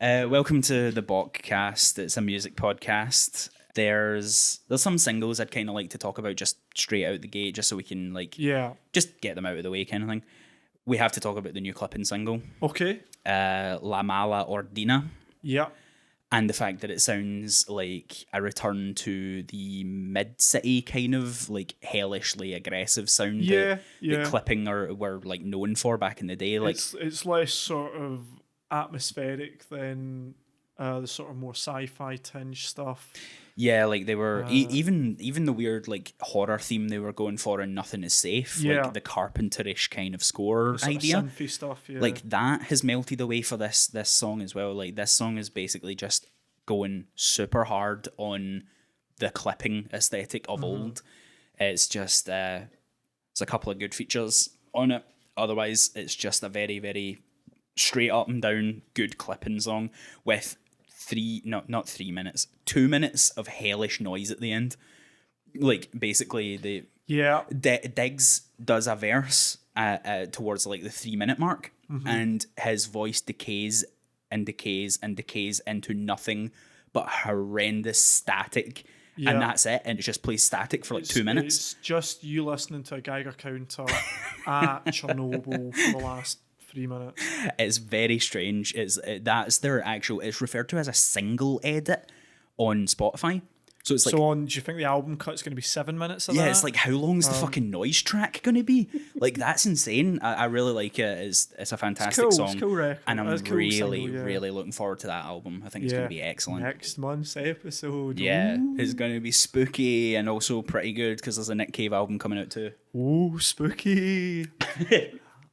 Welcome to the BoKcast. It's a music podcast. There's some singles I'd kind of like to talk about just straight out the gate, just so we can just get them out of the way, kind of thing. We have to talk about the new Clipping single. Okay. La Mala Ordina. Yeah. And the fact that it sounds like a return to the mid-city kind of like hellishly aggressive sound that Clipping were like known for back in the day. Like it's less sort of atmospheric than the sort of more sci-fi tinge stuff. Yeah, like they were even the weird like horror theme they were going for in Nothing Is Safe, like the Carpenterish kind of score idea. Synthy stuff, yeah. Like that has melted away for this song as well. Like this song is basically just going super hard on the Clipping aesthetic of old. It's just it's a couple of good features on it. Otherwise, it's just a very, very straight up and down good Clipping song with 2 minutes of hellish noise at the end. Like basically Diggs does a verse towards like the 3 minute mark, and his voice decays and decays and decays into nothing but horrendous static. Yeah. And that's it, and it just plays static for like 2 minutes. It's just you listening to a Geiger counter at Chernobyl for the last 3 minutes. It's very strange. That's their actual. It's referred to as a single edit on Spotify. So it's like. Do you think the album cut's going to be 7 minutes of that? Yeah, it's like how long's the fucking noise track going to be? Like that's insane. I really like it. It's a fantastic song. It's cool record. And I'm really looking forward to that album. I think it's going to be excellent. Next month's episode. Yeah, Ooh. it's going to be spooky and also pretty good because there's a Nick Cave album coming out too. Ooh, spooky.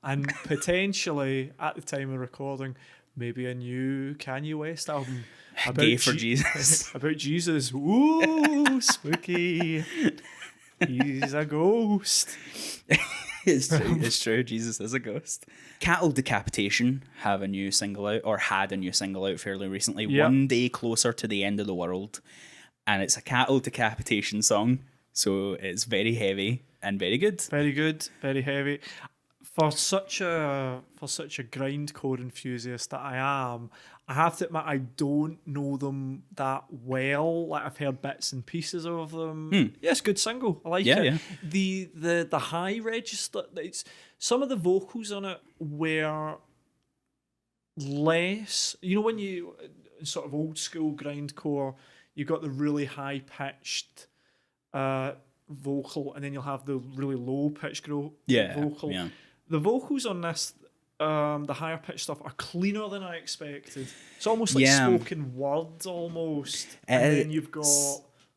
And potentially, at the time of recording, maybe a new Kanye West album. Gay for Jesus. About Jesus. Ooh, spooky. He's a ghost. It's true. Jesus is a ghost. Cattle Decapitation had a new single out fairly recently. Yep. One Day Closer to the End of the World. And it's a cattle decapitation song. So it's very heavy and very good. Very good, very heavy. For such a grindcore enthusiast that I am, I have to admit I don't know them that well. Like I've heard bits and pieces of them. Yeah, it's a good single. I like it. Yeah. The high register. It's some of the vocals on it were less. You know when you sort of old school grindcore, you got the really high pitched vocal, and then you'll have the really low pitched vocal. Yeah. The vocals on this, the higher pitched stuff, are cleaner than I expected. It's almost like spoken words, almost. Then you've got.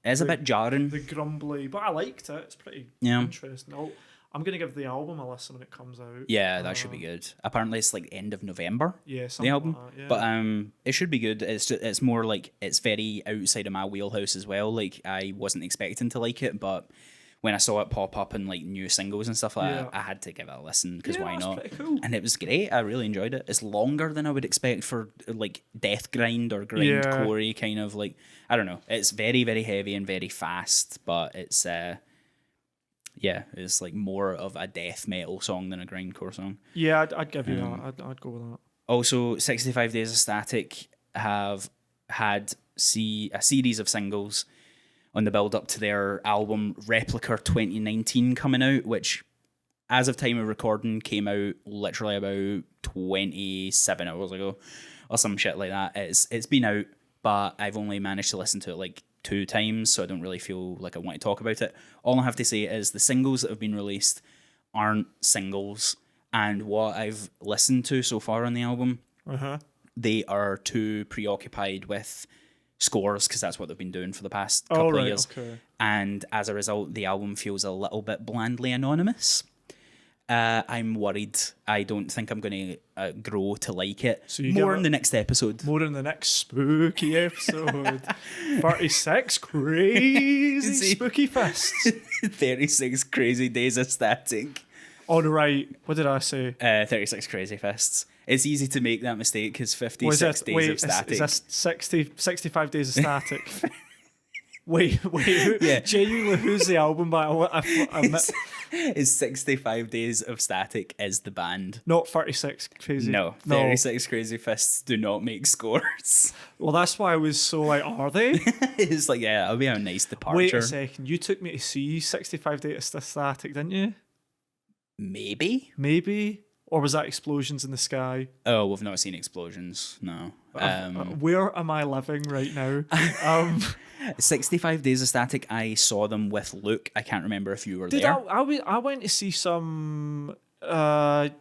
It's a bit jarring. The grumbly, but I liked it. It's pretty interesting. I'm going to give the album a listen when it comes out. Yeah, that should be good. Apparently, it's like end of November. Yeah, the album. Like that, yeah. But it should be good. It's more like it's very outside of my wheelhouse as well. Like I wasn't expecting to like it, but when I saw it pop up in like new singles and stuff like that, I had to give it a listen because why not? Pretty cool. And it was great. I really enjoyed it. It's longer than I would expect for like death grind or grindcore kind of like, I don't know. It's very, very heavy and very fast, but it's it's like more of a death metal song than a grindcore song. Yeah, I'd give you that. I'd go with that. Also, 65 Days of Static have had a series of singles on the build up to their album Replica 2019 coming out, which as of time of recording came out literally about 27 hours ago or some shit like that. It's been out, but I've only managed to listen to it like 2 times, so I don't really feel like I want to talk about it. All I have to say is the singles that have been released aren't singles, and what I've listened to so far on the album, they are too preoccupied with scores because that's what they've been doing for the past couple of years. Okay. And as a result, the album feels a little bit blandly anonymous. I'm worried. I don't think I'm going to grow to like it. So more in the next episode. More in the next spooky episode. 36 crazy spooky fists. 36 crazy days of static. All right. What did I say? 36 crazy fists. It's easy to make that mistake because 56 days of static. Is this 65 days of static? Wait, who, Yeah. genuinely, who's the album by? It's 65 Days of Static is the band. Not 36 Crazy. No, 36 Crazy Fists do not make scores. Well, that's why I was so like, are they? It's like, yeah, that'll be a nice departure. Wait a second. You took me to see 65 Days of Static, didn't you? Maybe. Or was that Explosions in the Sky? Oh, we've not seen Explosions. No. Where am I living right now? 65 Days of Static, I saw them with Luke. I can't remember if you were there. I went to see some Silent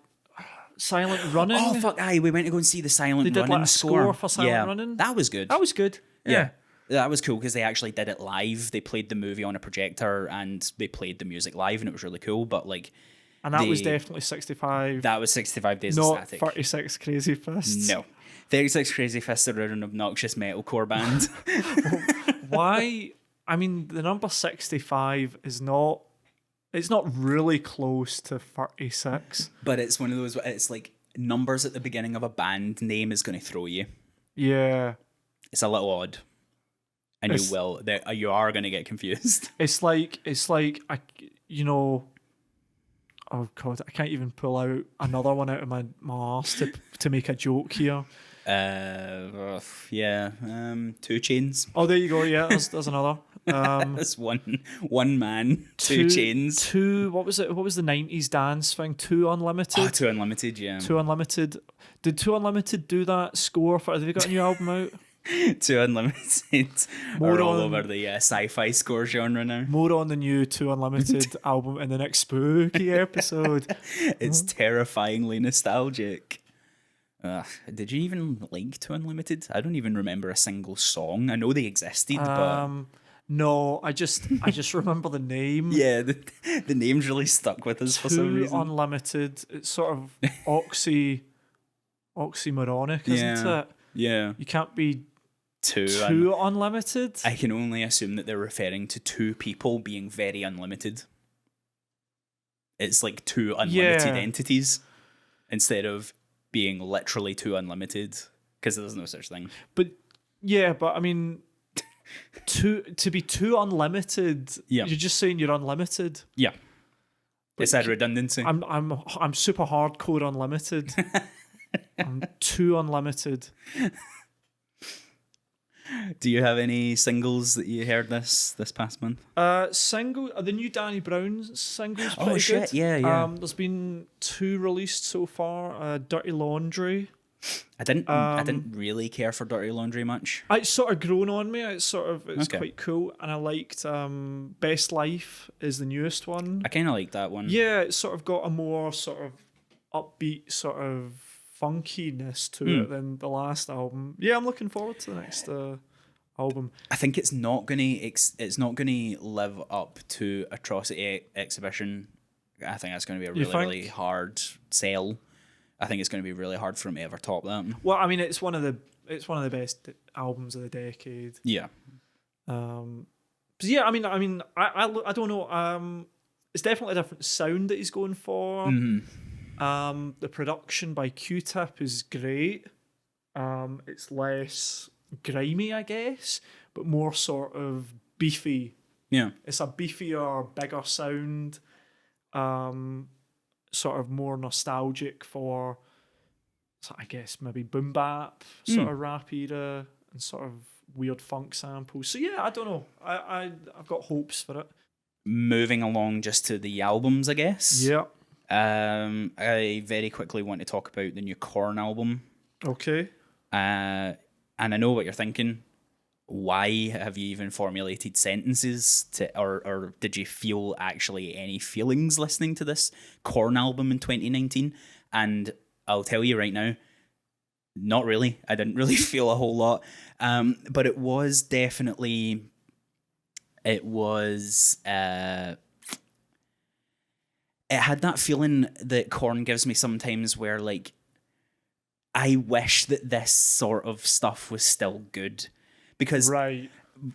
Running. Oh, fuck, aye. We went to go and see the Silent They did Running like a score for Silent Running. That was good. That was good. Yeah. That was cool because they actually did it live. They played the movie on a projector and they played the music live, and it was really cool. But like, and that was definitely 65. That was 65 Days of Not Static. 36 Crazy Fists. No. 36 Crazy Fists are an obnoxious metalcore band. Why? I mean, the number 65 is not. It's not really close to 36. But it's one of those. It's like numbers at the beginning of a band name is going to throw you. Yeah. It's a little odd, and you are going to get confused. It's like oh god, I can't even pull out another one out of my arse to make a joke here. 2 Chains. Oh, there you go. Yeah, there's another. That's one man, 2 Chains. What was it? What was the 90s dance thing? 2 Unlimited. Oh, 2 Unlimited, yeah. 2 Unlimited. Did 2 Unlimited do that score for? Have they got a new album out? 2 Unlimited are all over the sci-fi score genre now. More on the new 2 Unlimited album in the next spooky episode. It's terrifyingly nostalgic. Did you even like 2 Unlimited? I don't even remember a single song. I know they existed, but no, I just remember the name. Yeah, the name's really stuck with us for some reason. 2 Unlimited. It's sort of oxymoronic, isn't it? Yeah. You can't be too unlimited. I can only assume that they're referring to 2 people being very unlimited. It's like 2 unlimited entities instead of being literally 2 unlimited, because there's no such thing. But I mean, to be 2 unlimited, you're just saying you're unlimited. Yeah, it's that redundancy. I'm super hardcore unlimited. I'm 2 unlimited. Do you have any singles that you heard this past month? The new Danny Brown singles. Oh shit! Good. Yeah. There's been 2 released so far. Dirty Laundry. I didn't really care for Dirty Laundry much. It's sort of grown on me. It's quite cool, and I liked Best Life is the newest one. I kind of like that one. Yeah, it's sort of got a more sort of upbeat sort of funkiness to it than the last album. Yeah, I'm looking forward to the next album. I think it's not gonna live up to Atrocity Exhibition. I think that's going to be a really hard sell. I think it's going to be really hard for him to ever top that. Well, I mean, it's one of the best albums of the decade. Yeah. Yeah, I mean, I don't know. It's definitely a different sound that he's going for. Mm-hmm. The production by Q-Tip is great. It's less grimy, I guess, but more sort of beefy. Yeah. It's a beefier, bigger sound. Sort of more nostalgic for, I guess, maybe boom bap, sort of rap era, and sort of weird funk samples. So yeah, I don't know. I've got hopes for it. Moving along just to the albums, I guess. Yeah. I very quickly want to talk about the new Korn album. Okay. And I know what you're thinking. Why have you even formulated sentences or did you feel actually any feelings listening to this Korn album in 2019? And I'll tell you right now, not really. I didn't really feel a whole lot. But it was definitely, it had that feeling that Korn gives me sometimes where like, I wish that this sort of stuff was still good. Because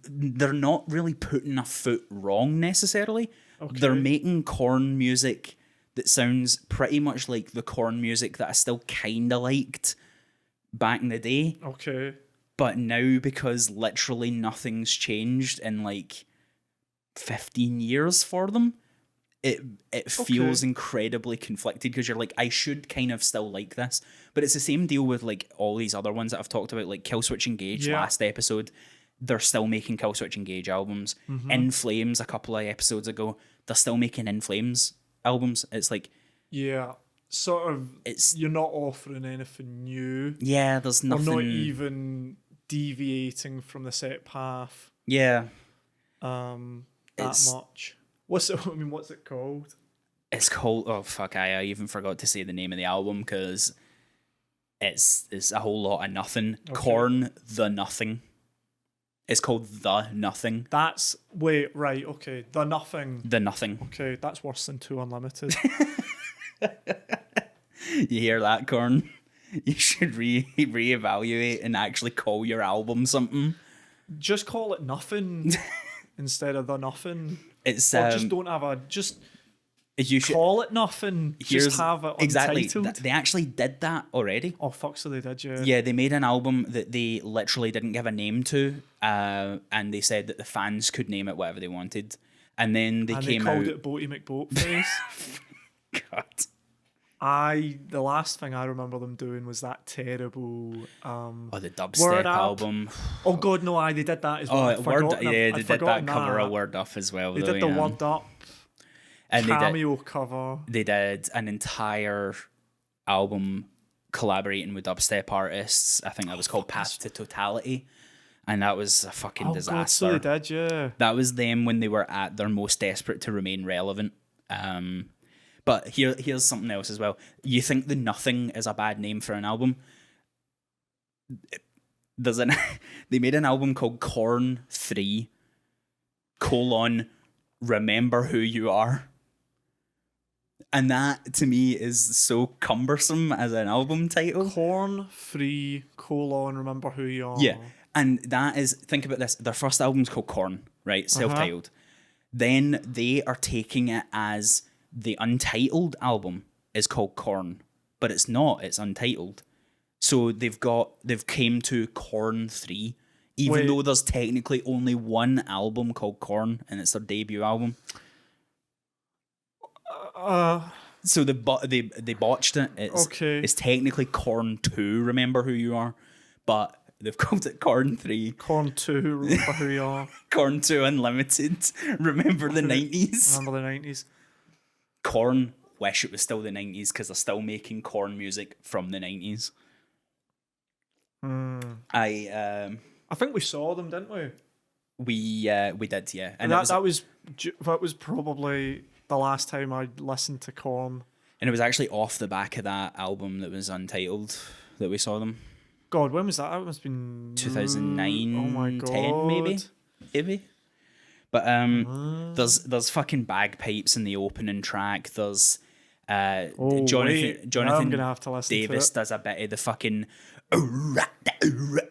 they're not really putting a foot wrong necessarily. Okay. They're making Korn music that sounds pretty much like the Korn music that I still kind of liked back in the day. Okay. But now, because literally nothing's changed in like 15 years for them, it feels incredibly conflicted, because you're like, I should kind of still like this. But it's the same deal with like all these other ones that I've talked about, like Killswitch Engage last episode. They're still making Killswitch Engage albums. In Flames, a couple of episodes ago, they're still making In Flames albums. It's like, sort of, you're not offering anything new. Yeah, there's nothing. Or not even deviating from the set path. Yeah. Much. What's it called? It's called, oh fuck, I even forgot to say the name of the album, because it's a whole lot of nothing. Okay. Korn, The Nothing. It's called The Nothing. Okay, The Nothing. The Nothing. Okay, that's worse than 2 Unlimited. You hear that, Korn? You should reevaluate and actually call your album something. Just call it Nothing instead of The Nothing. It's or just don't have a you should call it Nothing. Just have it untitled. Exactly. They actually did that already. Oh fuck! So they did, yeah. Yeah, they made an album that they literally didn't give a name to, and they said that the fans could name it whatever they wanted, and then they called it Boaty McBoatface. God. The last thing I remember them doing was that terrible the dubstep album. Oh god, no, they did that as well. They did that cover of Word Up as well. They did the Word Up and cameo cover. They did an entire album collaborating with dubstep artists. I think that was called Path to Totality, and that was a fucking disaster. God, so they did, yeah. That was them when they were at their most desperate to remain relevant. But here's something else as well. You think The Nothing is a bad name for an album? They made an album called Korn 3: Remember Who You Are. And that, to me, is so cumbersome as an album title. Korn 3: Remember Who You Are. Yeah, and that is, think about this. Their first album's called Korn, right? Self-titled. Then they are taking it as the untitled album is called Korn, but it's not. It's untitled. So they've came to Korn 3, even though there's technically only one album called Korn, and it's their debut album. So they botched it. It's technically Korn 2, Remember Who You Are, but they've called it Korn 3. Korn 2, Remember Who You Are. Korn 2 Unlimited, Remember the 90s. Remember the 90s. Korn, wish it was still the 90s, because they're still making Korn music from the 90s. I think we saw them, didn't we? We did, yeah. And that was probably the last time I listened to Korn. And it was actually off the back of that album that was untitled that we saw them. God, when was that? It must have been 2009, oh my God. 10 maybe. But there's fucking bagpipes in the opening track. There's Jonathan I'm gonna have to listen Davis to it. does a bit of the fucking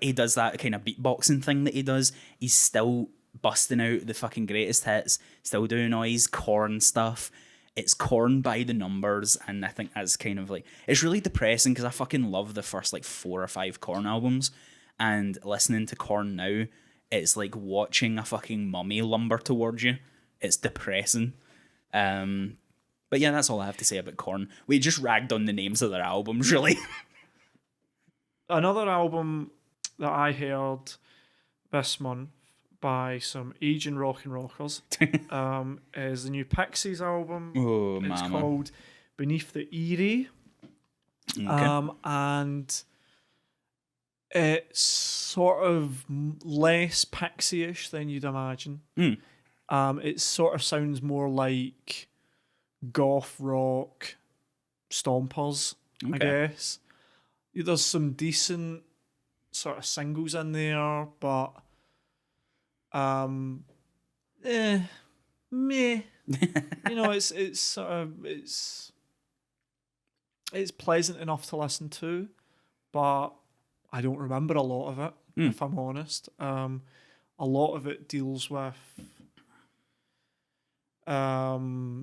he does that kind of beatboxing thing that he does. He's still busting out the fucking greatest hits, still doing all his Korn stuff. It's Korn by the numbers, and I think that's kind of like, it's really depressing, because I fucking love the first like 4 or 5 Korn albums, and listening to Korn now, it's like watching a fucking mummy lumber towards you. It's depressing. But yeah, that's all I have to say about Korn. We just ragged on the names of their albums, really. Another album that I heard this month by some Asian rock and rockers is the new Pixies album. Oh, it's mama. called Beneath the Eyrie. Okay. And it's sort of less Pixie-ish than you'd imagine. It sort of sounds more like goth rock stompers, I guess. There's some decent sort of singles in there, but meh. You know, it's sort of it's pleasant enough to listen to, but I don't remember a lot of it, if I'm honest. A lot of it deals with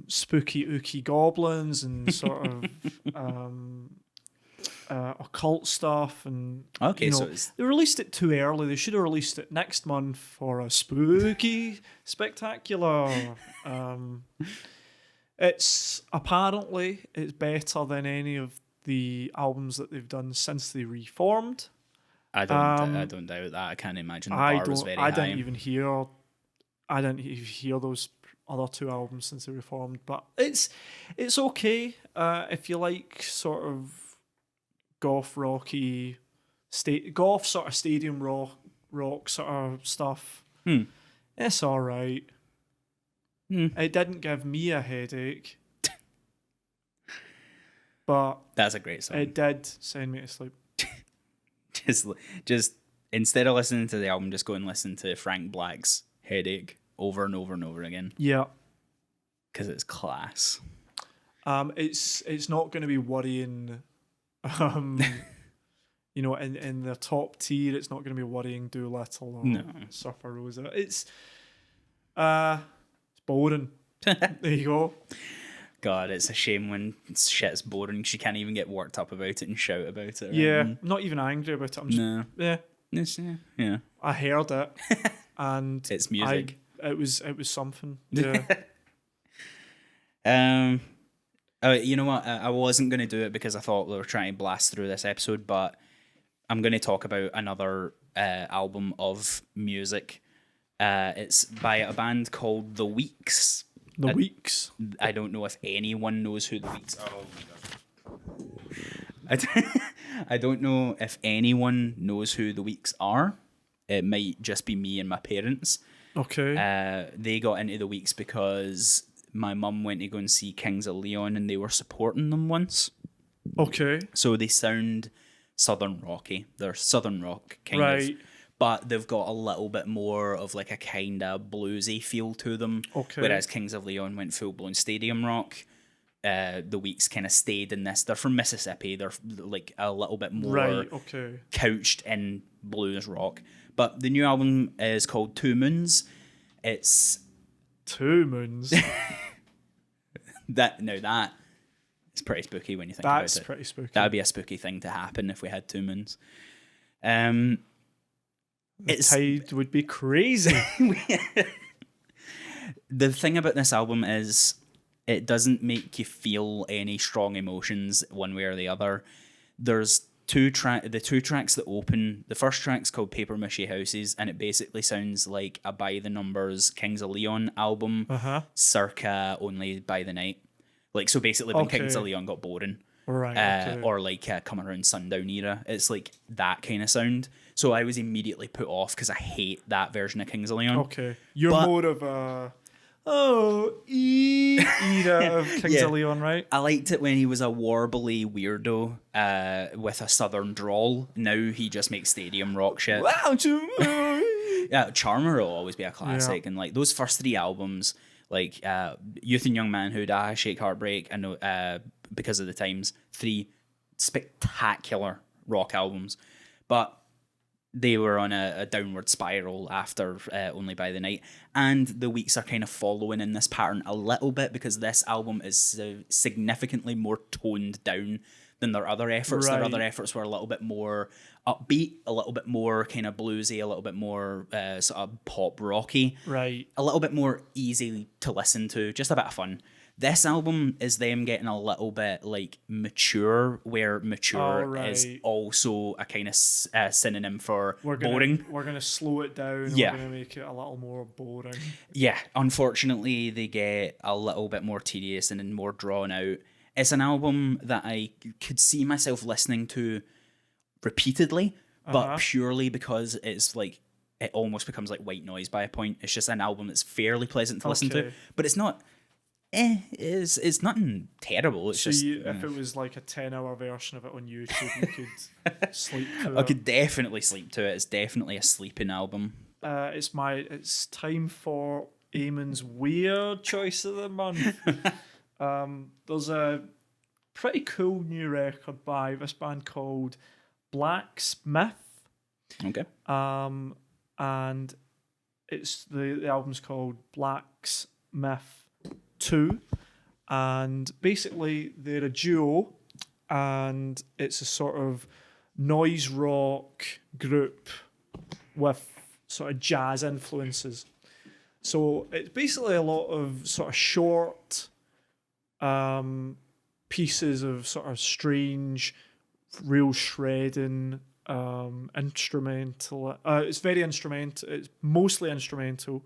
spooky ooky goblins and sort of occult stuff, and Okay, you know, so it's they released it too early. They should have released it next month for a spooky spectacular. It's apparently it's better than any of the albums that they've done since they reformed. I don't doubt that. I can't imagine the bar was very I high. didn't even hear those other two albums since they reformed, but it's okay if you like sort of goth rocky goth sort of stadium rock sort of stuff. It's all right. It didn't give me a headache, but That's a great song. it did send me to sleep. Just instead of listening to the album, just go and listen to Frank Black's Headache over and over and over again. Yeah, because it's class. It's not going to be worrying. You know, in the top tier, it's not going to be worrying Doolittle or Surfer Rosa. It's boring. There you go. God, it's a shame when shit's boring. She can't even get worked up about it and shout about it. Yeah, I'm not even angry about it. I'm just yeah. I heard it, and it's music. It was something. Yeah. You know what? I wasn't going to do it because I thought we were trying to blast through this episode, but I'm going to talk about another album of music. It's by a band called The Weeks. The Weeks. I don't know if anyone knows who The Weeks are. Oh my God. I don't know if anyone knows who The Weeks are. It might just be me and my parents. Okay. They got into The Weeks because my mum went to go and see Kings of Leon and they were supporting them once. Okay. So they sound southern rocky. They're southern rock kind of. But they've got a little bit more of like a kind of bluesy feel to them. Okay. Whereas Kings of Leon went full-blown stadium rock. The Weeks kind of stayed in this. They're from Mississippi. They're like a little bit more couched in blues rock. But the new album is called 2 Moons. It's 2 Moons. That it's pretty spooky when you think about it. That's pretty spooky. That'd be a spooky thing to happen if we had 2 moons. The tide would be crazy. The thing about this album is it doesn't make you feel any strong emotions one way or the other. There's the two tracks that open. The first track's called Paper Mache Houses, and it basically sounds like a By the Numbers Kings of Leon album, circa Only by the Night. Like, so basically when Kings of Leon got boring. Right. Or like Come Around Sundown era. It's like that kind of sound. So I was immediately put off because I hate that version of Kings of Leon. Okay. You're more of a era of Kings of Leon, right? I liked it when he was a warbly weirdo with a southern drawl. Now he just makes stadium rock shit. Yeah, Charmer will always be a classic. And like those first 3 albums, like Youth and Young Manhood, Shake Heartbreak, I know Because of the Times, 3 spectacular rock albums. But they were on a downward spiral after Only by the Night. And The Weeks are kind of following in this pattern a little bit because this album is significantly more toned down than their other efforts. Their other efforts were a little bit more upbeat, a little bit more kind of bluesy, a little bit more sort of pop rocky. Right. A little bit more easy to listen to, just a bit of fun. This album is them getting a little bit like mature, where mature is also a kind of synonym for boring. We're going to slow it down. Yeah. We're going to make it a little more boring. Yeah, unfortunately, they get a little bit more tedious and more drawn out. It's an album that I could see myself listening to repeatedly, but purely because it's like, it almost becomes like white noise by a point. It's just an album that's fairly pleasant to listen to, but it's not... it's nothing terrible. It's if it was like a 10-hour version of it on YouTube, you could sleep to it. I could definitely sleep to it. It's definitely a sleeping album. It's time for Eamon's weird choice of the month. There's a pretty cool new record by this band called Blacksmith. Okay. And it's the album's called Blacksmith 2, and basically they're a duo, and it's a sort of noise rock group with sort of jazz influences. So it's basically a lot of sort of short pieces of sort of strange, real shredding instrumental. It's very instrumental. It's mostly instrumental.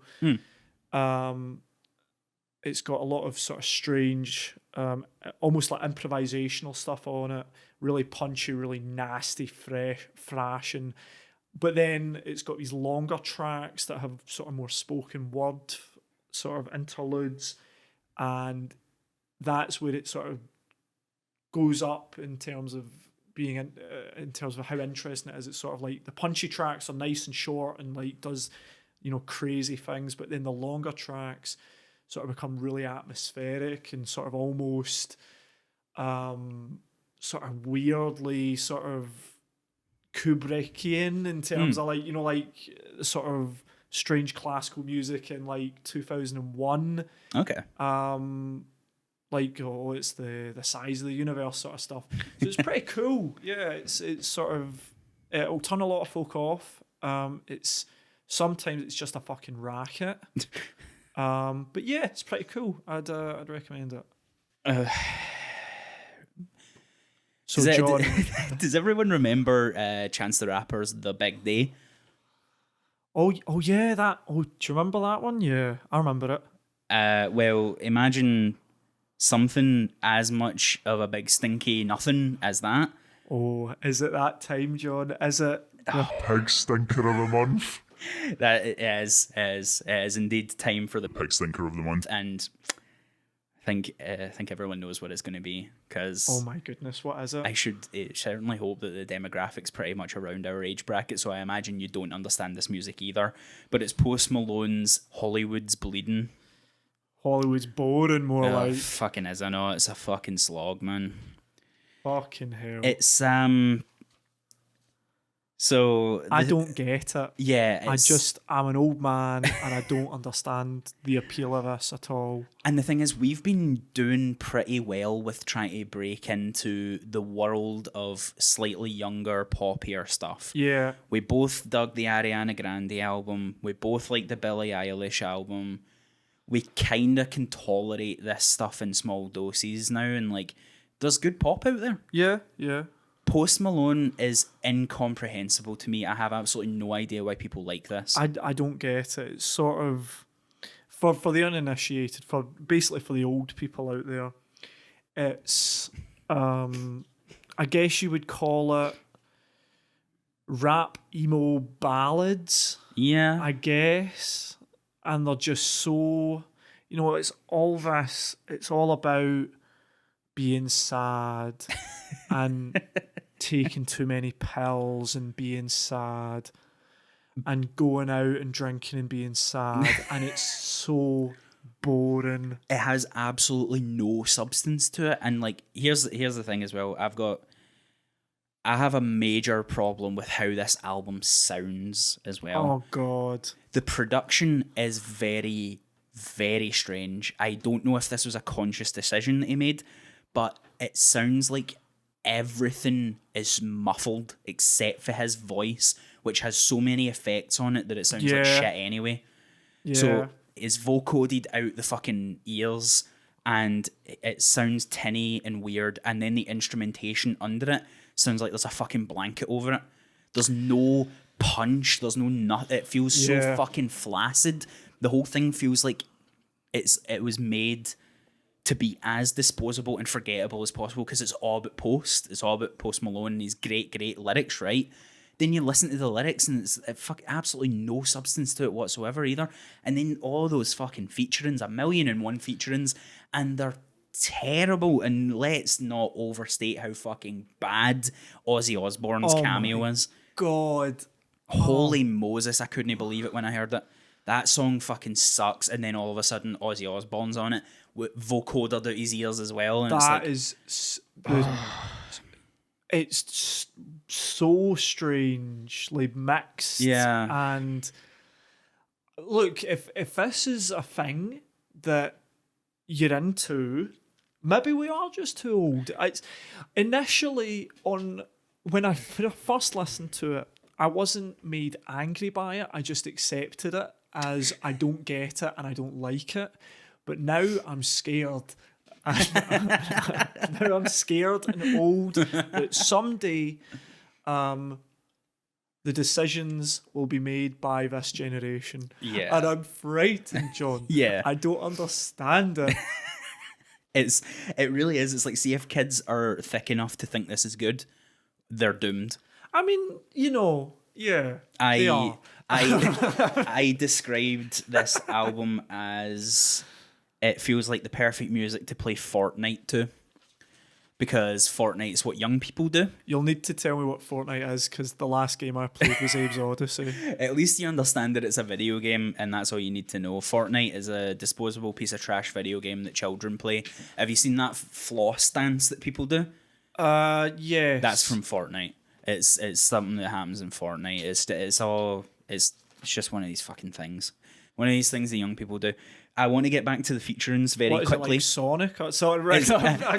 It's got a lot of sort of strange, almost like improvisational stuff on it. Really punchy, really nasty, thrashing. But then it's got these longer tracks that have sort of more spoken word sort of interludes, and that's where it sort of goes up in terms of being in terms of how interesting it is. It's sort of like the punchy tracks are nice and short and like does, you know, crazy things, but then the longer tracks sort of become really atmospheric and sort of almost sort of weirdly sort of Kubrickian in terms of like, you know, like sort of strange classical music in like 2001. Okay. Like, oh, it's the size of the universe sort of stuff. So it's pretty cool. Yeah, it's sort of, it'll turn a lot of folk off. It's sometimes it's just a fucking racket. But yeah, it's pretty cool. I'd recommend it. So John, does everyone remember Chance the Rapper's "The Big Day"? Oh yeah, that. Oh, do you remember that one? Yeah, I remember it. Well, imagine something as much of a big stinky nothing as that. Oh, is it that time, John? Is it the pig stinker of the month? That is indeed time for the pig stinker of the month, and I think everyone knows what it's going to be, because oh my goodness, what is it? I should certainly hope that the demographics pretty much around our age bracket, so I imagine you don't understand this music either, but it's Post Malone's "Hollywood's Bleeding." Hollywood's boring, more like. Fucking is, I know, it's a fucking slog, man. Fucking hell. It's so I don't get it. Yeah, I'm an old man and I don't understand the appeal of this at all. And the thing is, we've been doing pretty well with trying to break into the world of slightly younger, poppier stuff. Yeah. We both dug the Ariana Grande album. We both like the Billie Eilish album. We kind of can tolerate this stuff in small doses now, and like, there's good pop out there. Yeah, yeah. Post Malone is incomprehensible to me. I have absolutely no idea why people like this. I don't get it. It's sort of for the uninitiated, for basically for the old people out there. It's I guess you would call it rap emo ballads. Yeah, I guess, and they're just so, you know, it's all this. It's all about being sad and taking too many pills and being sad and going out and drinking and being sad, and it's so boring. It has absolutely no substance to it, and like, here's the thing as well. I have a major problem with how this album sounds as well. Oh God, the production is very, very strange. I don't know if this was a conscious decision that he made, but it sounds like everything is muffled except for his voice, which has so many effects on it that it sounds like shit anyway. Yeah. So it's vocoded out the fucking ears, and it sounds tinny and weird, and then the instrumentation under it sounds like there's a fucking blanket over it. There's no punch, there's no nothing. It feels so fucking flaccid. The whole thing feels like it was made to be as disposable and forgettable as possible, because it's all about Post. It's all about Post Malone and his great lyrics, right? Then you listen to the lyrics and it's absolutely no substance to it whatsoever either. And then all those fucking featurings, 1,000,001 featurings, and they're terrible. And let's not overstate how fucking bad Ozzy Osbourne's cameo is. God. Holy Moses, I couldn't believe it when I heard it. That song fucking sucks, and then all of a sudden Ozzy Osbourne's on it, with vocoded out his ears as well. And it's so strangely mixed. Yeah. And look, if this is a thing that you're into, maybe we are just too old. It's initially when I first listened to it, I wasn't made angry by it. I just accepted it as I don't get it and I don't like it. But now I'm scared. Now I'm scared and old that someday the decisions will be made by this generation. Yeah. And I'm frightened, John. Yeah. I don't understand it. It really is. It's like, see, if kids are thick enough to think this is good, they're doomed. I mean, yeah, they are. I described this album as it feels like the perfect music to play Fortnite to, because Fortnite's what young people do. You'll need to tell me what Fortnite is, because the last game I played was Abe's Odyssey. At least you understand that it's a video game, and that's all you need to know. Fortnite is a disposable piece of trash video game that children play. Have you seen that floss dance that people do? Yes. That's from Fortnite. It's something that happens in Fortnite. It's just one of these fucking things. One of these things that young people do. I want to get back to the featurings very What is quickly. it, like Sonic? Sorry, right.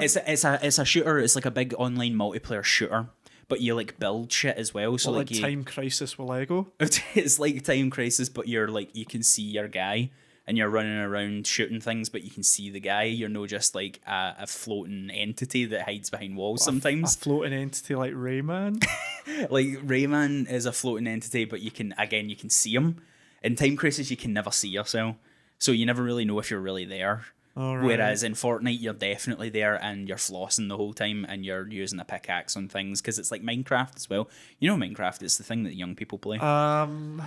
It's a shooter. It's like a big online multiplayer shooter, but you like build shit as well. So like Time Crisis with Lego. It's like Time Crisis, but you're like, you can see your guy and you're running around shooting things, but you can see the guy. You're no just like a floating entity that hides behind walls sometimes. A floating entity like Rayman. Like Rayman is a floating entity, but you can see him. In Time Crisis, you can never see yourself, so you never really know if you're really there. Right. Whereas in Fortnite, you're definitely there and you're flossing the whole time and you're using a pickaxe on things, because it's like Minecraft as well. You know Minecraft, it's the thing that young people play. I've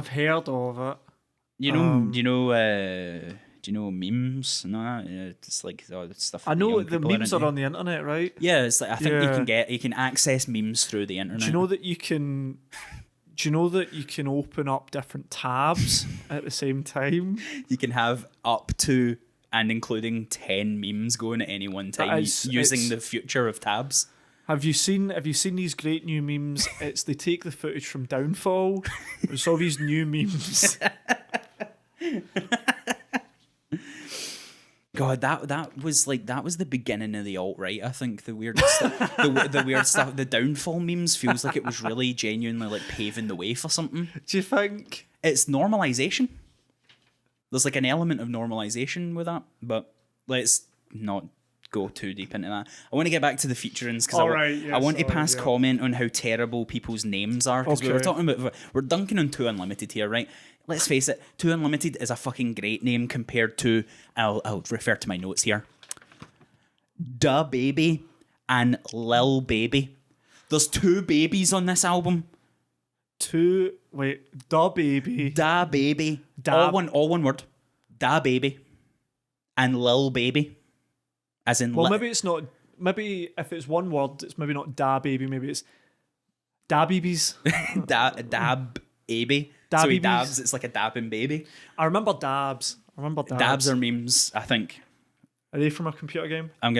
heard of it. Do you know memes and all that? Yeah, it's like all the stuff. I know young the people memes are into. on the internet, right? Yeah, it's like, I think Yeah. you can access memes through the internet. Do you know that you can? Do you know that you can open up different tabs at the same time? You can have up to and including 10 memes going at any one time using the future of tabs. Have you seen these great new memes? They take the footage from Downfall. There's all these new memes. God, that was the beginning of the alt-right. I think the weird stuff, the weird stuff, the Downfall memes feels like it was really genuinely like paving the way for something. Do you think It's normalization? There's like an element of normalization with that, but let's not go too deep into that. I want to get back to the featurings because I want to pass comment on how terrible people's names are, because we were talking about, we're dunking on 2 Unlimited here, right? Let's face it, 2 Unlimited is a fucking great name compared to, I'll refer to my notes here, Da Baby and Lil Baby. There's 2 babies on this album. Da Baby. Da Baby. All one word. Da Baby. And Lil Baby. As in... Well, maybe it's not... Maybe if it's one word, it's maybe not Da Baby, maybe it's Da Babies. Dab Baby. So he dabs, it's like a dabbing baby. I remember dabs. Dabs are memes, I think. Are they from a computer game? I'll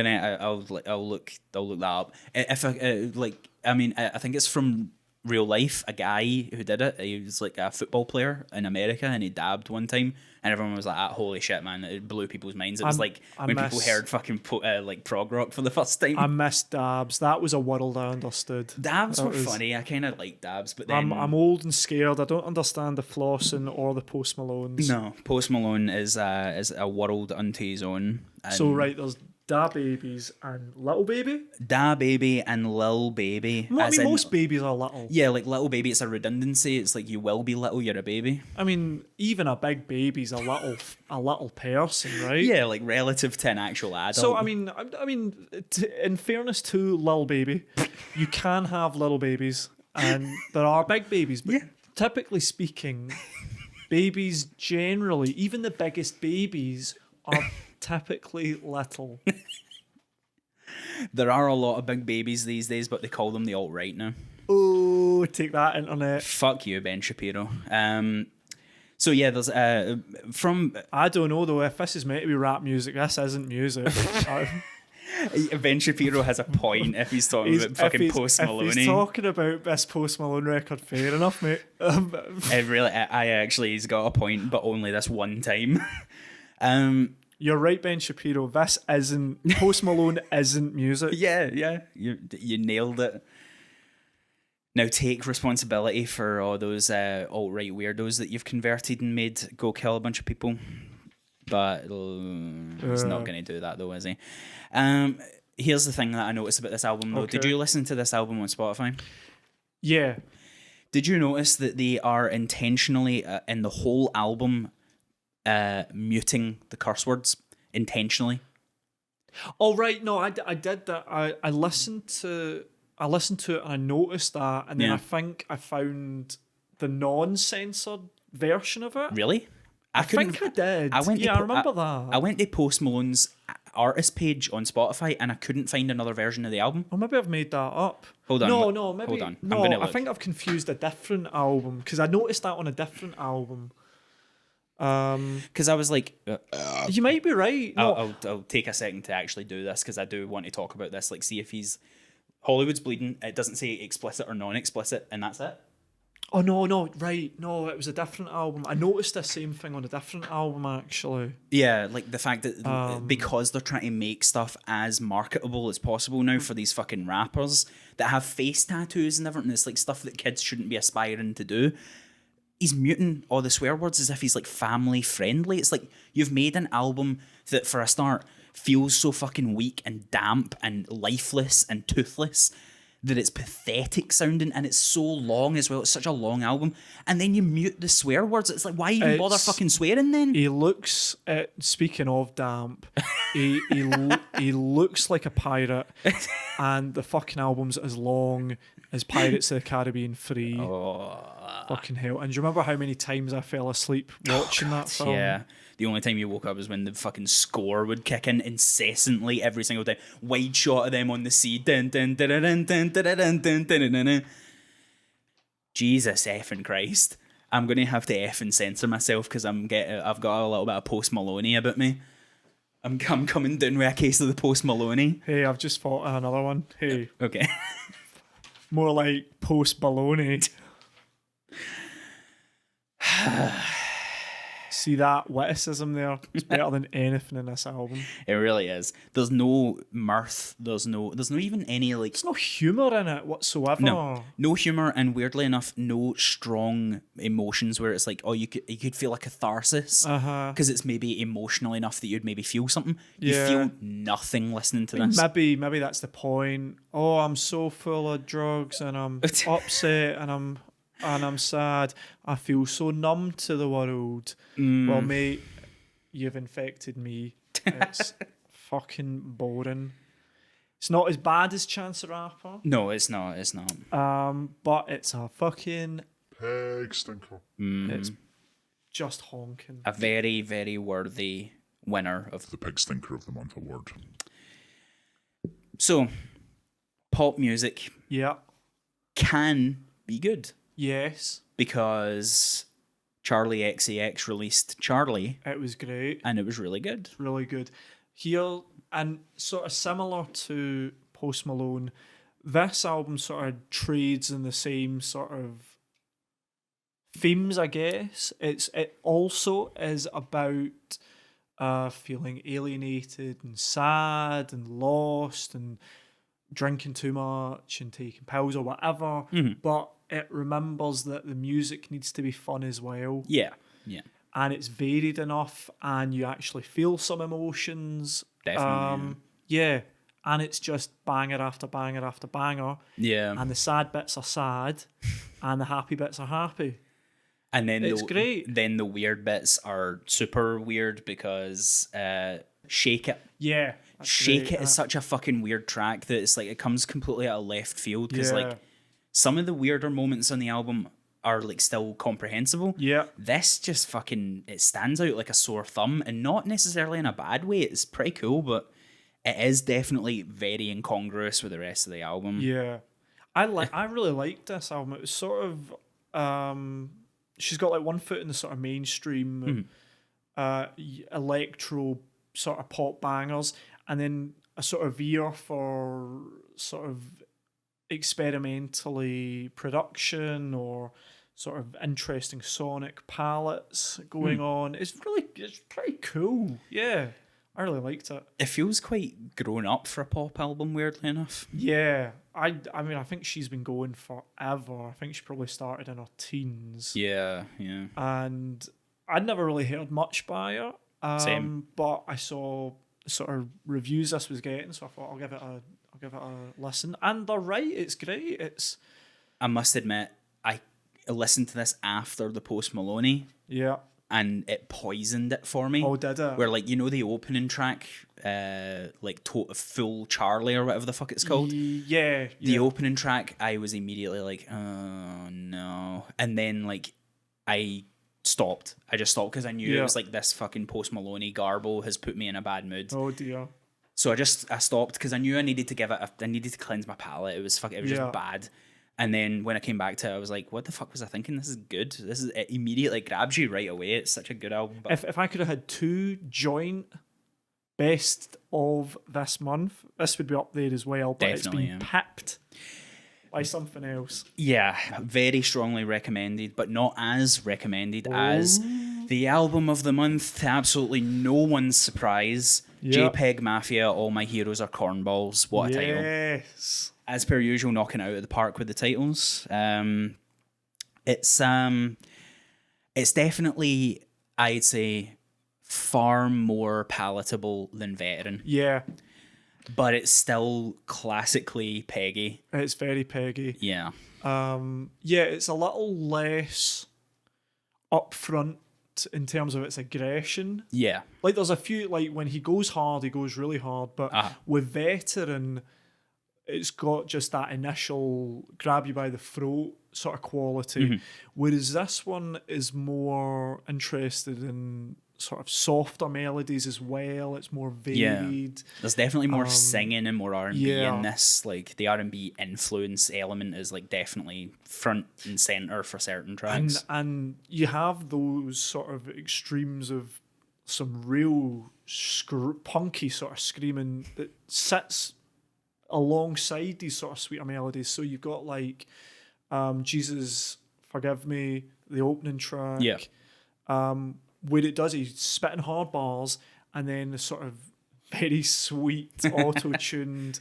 look that up. If I think it's from real life. A guy who did it, he was like a football player in America, and he dabbed one time, and everyone was like, "Holy shit, man!" It blew people's minds. It was like when people heard fucking like prog rock for the first time. I missed dabs. That was a world I understood. Dabs were funny. I kind of like dabs, but then I'm old and scared. I don't understand the flossing or the Post Malones. No, Post Malone is a world unto his own. So there's Da Babies and Little Baby. Da Baby and Lil Baby. Well, I mean, most babies are little. Yeah, like Little Baby, it's a redundancy. It's like you will be little, you're a baby. I mean, even a big baby's a little person, right? Yeah, like relative to an actual adult. So I mean, in fairness to Lil Baby, you can have little babies, and there are big babies. But typically speaking, babies generally, even the biggest babies, are typically little. There are a lot of big babies these days, but they call them the alt-right now. Oh, take that, internet. Fuck you, Ben Shapiro. So yeah, there's from... I don't know though, if this is meant to be rap music, this isn't music. Ben Shapiro has a point if he's talking about fucking Post Malone. If he's talking about this Post Malone record, fair enough, mate. He's got a point, but only this one time. You're right, Ben Shapiro. This isn't Post Malone. Isn't music. Yeah. You nailed it. Now take responsibility for all those alt-right weirdos that you've converted and made go kill a bunch of people. But he's not going to do that though, is he? Here's the thing that I noticed about this album though. Okay. Did you listen to this album on Spotify? Yeah. Did you notice that they are intentionally in the whole album muting the curse words intentionally? Oh right, no, I did that. I listened to it and I noticed that, and then Yeah. I think I found the non-censored version of it. Really? I think I did. I went. Yeah, to I remember that. I went to Post Malone's artist page on Spotify and I couldn't find another version of the album. Or maybe I've made that up. Hold on. No, maybe. Hold on. I'm No, gonna I look. think I've confused a different album because I noticed that on a different album. Because I was like, You might be right. No, I'll take a second to actually do this because I do want to talk about this. Like, see if he's Hollywood's bleeding. It doesn't say explicit or non-explicit, and that's it. Oh no, right. No, it was a different album. I noticed the same thing on a different album actually. Yeah, like the fact that because they're trying to make stuff as marketable as possible now for these fucking rappers that have face tattoos and everything, it's like stuff that kids shouldn't be aspiring to do. He's muting all the swear words as if he's like family friendly. It's like you've made an album that for a start feels so fucking weak and damp and lifeless and toothless that it's pathetic sounding, and it's so long as well. It's such a long album, and then you mute the swear words. It's like, why even bother It's- fucking swearing then? He looks. Speaking of damp, he looks like a pirate, and the fucking album's as long as Pirates of the Caribbean 3. Oh, Fucking hell! And do you remember how many times I fell asleep watching that film? yeah. The only time you woke up was when the fucking score would kick in incessantly every single time. Wide shot of them on the sea. Dun, dun, dun, dun, dun, dun, dun, dun, dun, dun, dun. Jesus effing Christ. I'm gonna have to effing censor myself because I've got a little bit of Post Maloney about me. I'm coming down with a case of the Post Maloney. Hey, I've just thought of another one. Hey, Okay. more like Post Baloney. See that witticism there? It's better than anything in this album. It really is. There's no mirth. There's no even any like There's no humour in it whatsoever. no humor, and weirdly enough, no strong emotions where it's like, oh, you could feel a catharsis because it's maybe emotional enough that you'd maybe feel something. You Yeah. feel nothing listening to this. Maybe that's the point. Oh, I'm so full of drugs and I'm upset and I'm sad. I feel so numb to the world. Well, mate, you've infected me. It's fucking boring. It's not as bad as Chance the Rapper. No, it's not. It's not. But it's a fucking Peg stinker. it's just honking. A very, very worthy winner of. The Pig Stinker of the Month award. So, pop music Yeah. can be good Yes. because Charlie XCX released Charlie, It was great. and it was really good. Really good. Here, and sort of similar to Post Malone, this album sort of trades in the same sort of themes, I guess. It also is about feeling alienated and sad and lost and drinking too much and taking pills or whatever. But it remembers that the music needs to be fun as well. Yeah. And it's varied enough and you actually feel some emotions. Definitely, Yeah. And it's just banger after banger after banger. Yeah. And the sad bits are sad and the happy bits are happy. And then It's great. Then the weird bits are super weird because Shake It. Yeah. Shake It is such a fucking weird track that it's like it comes completely out of left field because like some of the weirder moments on the album are like still comprehensible. Yeah. This just fucking it stands out like a sore thumb, and not necessarily in a bad way. It's pretty cool, but it is definitely very incongruous with the rest of the album. Yeah. I really liked this album. It was sort of she's got like one foot in the sort of mainstream electro sort of pop bangers, and then a sort of ear for sort of experimentally production or sort of interesting sonic palettes going on. It's pretty cool. Yeah. I really liked it. It feels quite grown up for a pop album, weirdly enough. Yeah, I mean, I think she's been going forever. I think she probably started in her teens. Yeah. And I'd never really heard much by her. Same. But I saw the sort of reviews this was getting, so I thought I'll give it a listen. And they're right, it's great. I must admit, I listened to this after the Post Maloney, Yeah. and it poisoned it for me. Oh, did it? Where, like, you know the opening track, like Full Charlie or whatever the fuck it's called? Yeah. The opening track, I was immediately like, oh no. And then, like, I stopped. I just stopped because I knew it was like, this fucking Post Maloney garble has put me in a bad mood. Oh dear. So I stopped because I knew I needed to I needed to cleanse my palate. It was just bad. And then when I came back to it, I was like, what the fuck was I thinking? This is good. It immediately grabs you right away. It's such a good album. But If I could have had two joint best of this month, this would be up there as well. But Definitely, it's been pipped by something else. yeah, very strongly recommended, but not as recommended as the album of the month, to absolutely no one's surprise. Yep. JPEG Mafia, All My Heroes Are Cornballs. What a title. Yes. As per usual, knocking it out of the park with the titles. It's definitely, I'd say, far more palatable than Veteran, Yeah. but it's still classically Peggy. It's very Peggy. Yeah. Yeah, it's a little less upfront in terms of its aggression. Yeah. Like there's a few, like when he goes hard, he goes really hard. But with Veteran, it's got just that initial grab you by the throat sort of quality. Whereas this one is more interested in sort of softer melodies as well. It's more varied. There's definitely more singing and more R&B yeah. in this. Like the R&B influence element is like definitely front and center for certain tracks. And you have those sort of extremes of some real punky sort of screaming that sits alongside these sort of sweeter melodies. So you've got like Jesus Forgive Me, the opening track. Yeah. Where it does, he's spitting hard bars, and then the sort of very sweet auto-tuned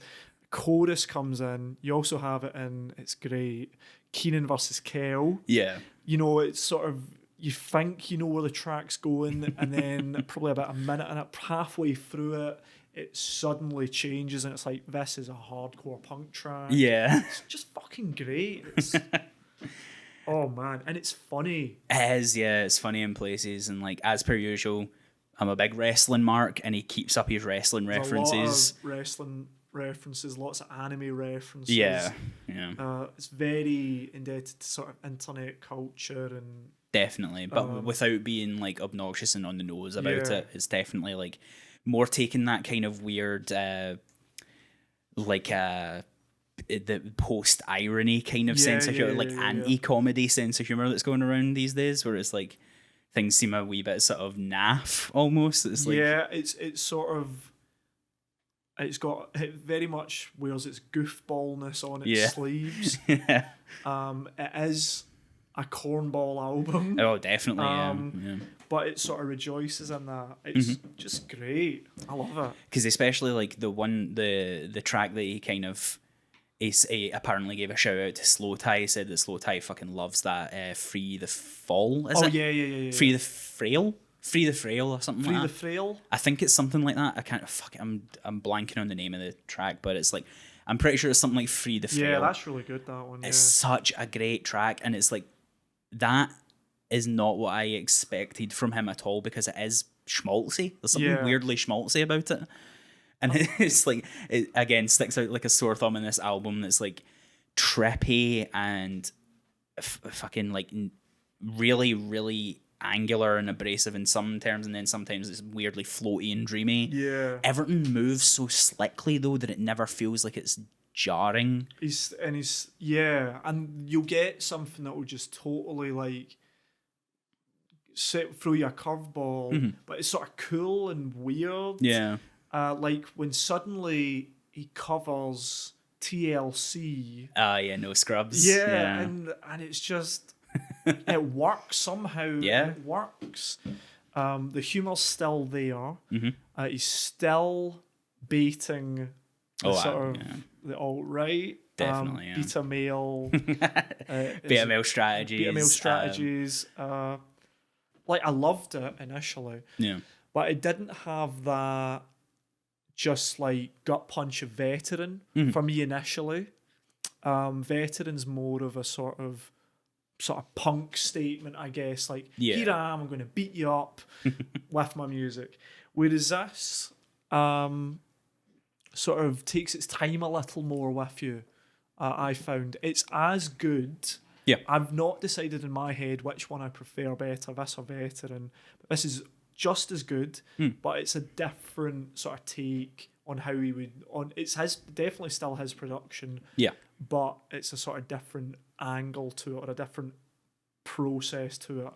chorus comes in. You also have it in, it's great, Keenan versus Kel. Yeah. You know, it's sort of, you think you know where the track's going, and then probably about a minute and halfway through it, it suddenly changes, and it's like, this is a hardcore punk track. Yeah. It's just fucking great. Oh man, and it's funny. It is, yeah. It's funny in places, and like as per usual, I'm a big wrestling mark, and he keeps up his wrestling references. A lot of wrestling references, lots of anime references. Yeah. It's very indebted to sort of internet culture and definitely, but without being like obnoxious and on the nose about Yeah. it. It's definitely like more taking that kind of weird, the post irony kind of sense of humor, like anti-comedy sense of humor that's going around these days, where it's like things seem a wee bit sort of naff almost. It's like it's sort of, it very much wears its goofballness on its sleeves. yeah. It is a cornball album. Oh, definitely. Yeah. But it sort of rejoices in that. It's just great. I love it. Because especially like the track that he kind of he apparently gave a shout out to Slow Tie. He said that Slow Tie fucking loves that Free the Fall. Is it? Yeah. Free the Frail or something Free like the that. Frail. I think it's something like that. I can't. Fuck it, I'm blanking on the name of the track, but it's like I'm pretty sure it's something like Free the Frail. Yeah, that's really good. That one. It's such a great track, and it's like that is not what I expected from him at all, because it is schmaltzy. There's something weirdly schmaltzy about it. And it's like, it again sticks out like a sore thumb in this album that's like trippy and fucking like really, really angular and abrasive in some terms, and then sometimes it's weirdly floaty and dreamy. Yeah. Everything moves so slickly though that it never feels like it's jarring. And you'll get something that will just totally like throw you a curveball, but it's sort of cool and weird. Yeah. Like when suddenly he covers TLC. No Scrubs. And it's just it works somehow. Yeah. It works. The humor's still there. Mm-hmm. He's still baiting the sort of yeah. the alt-right, Definitely, yeah. beta male, Beta male strategies. beta male strategies. Like, I loved it initially, Yeah. but it didn't have that just like gut punch of Veteran for me initially. Veteran's more of a sort of punk statement, I guess. Like, here I am, I'm going to beat you up with my music. Whereas this sort of takes its time a little more with you. I found it's as good. Yeah. I've not decided in my head which one I prefer better, this or Veteran. But this is just as good, but it's a different sort of take on how he would it's definitely still his production. Yeah. But it's a sort of different angle to it, or a different process to it.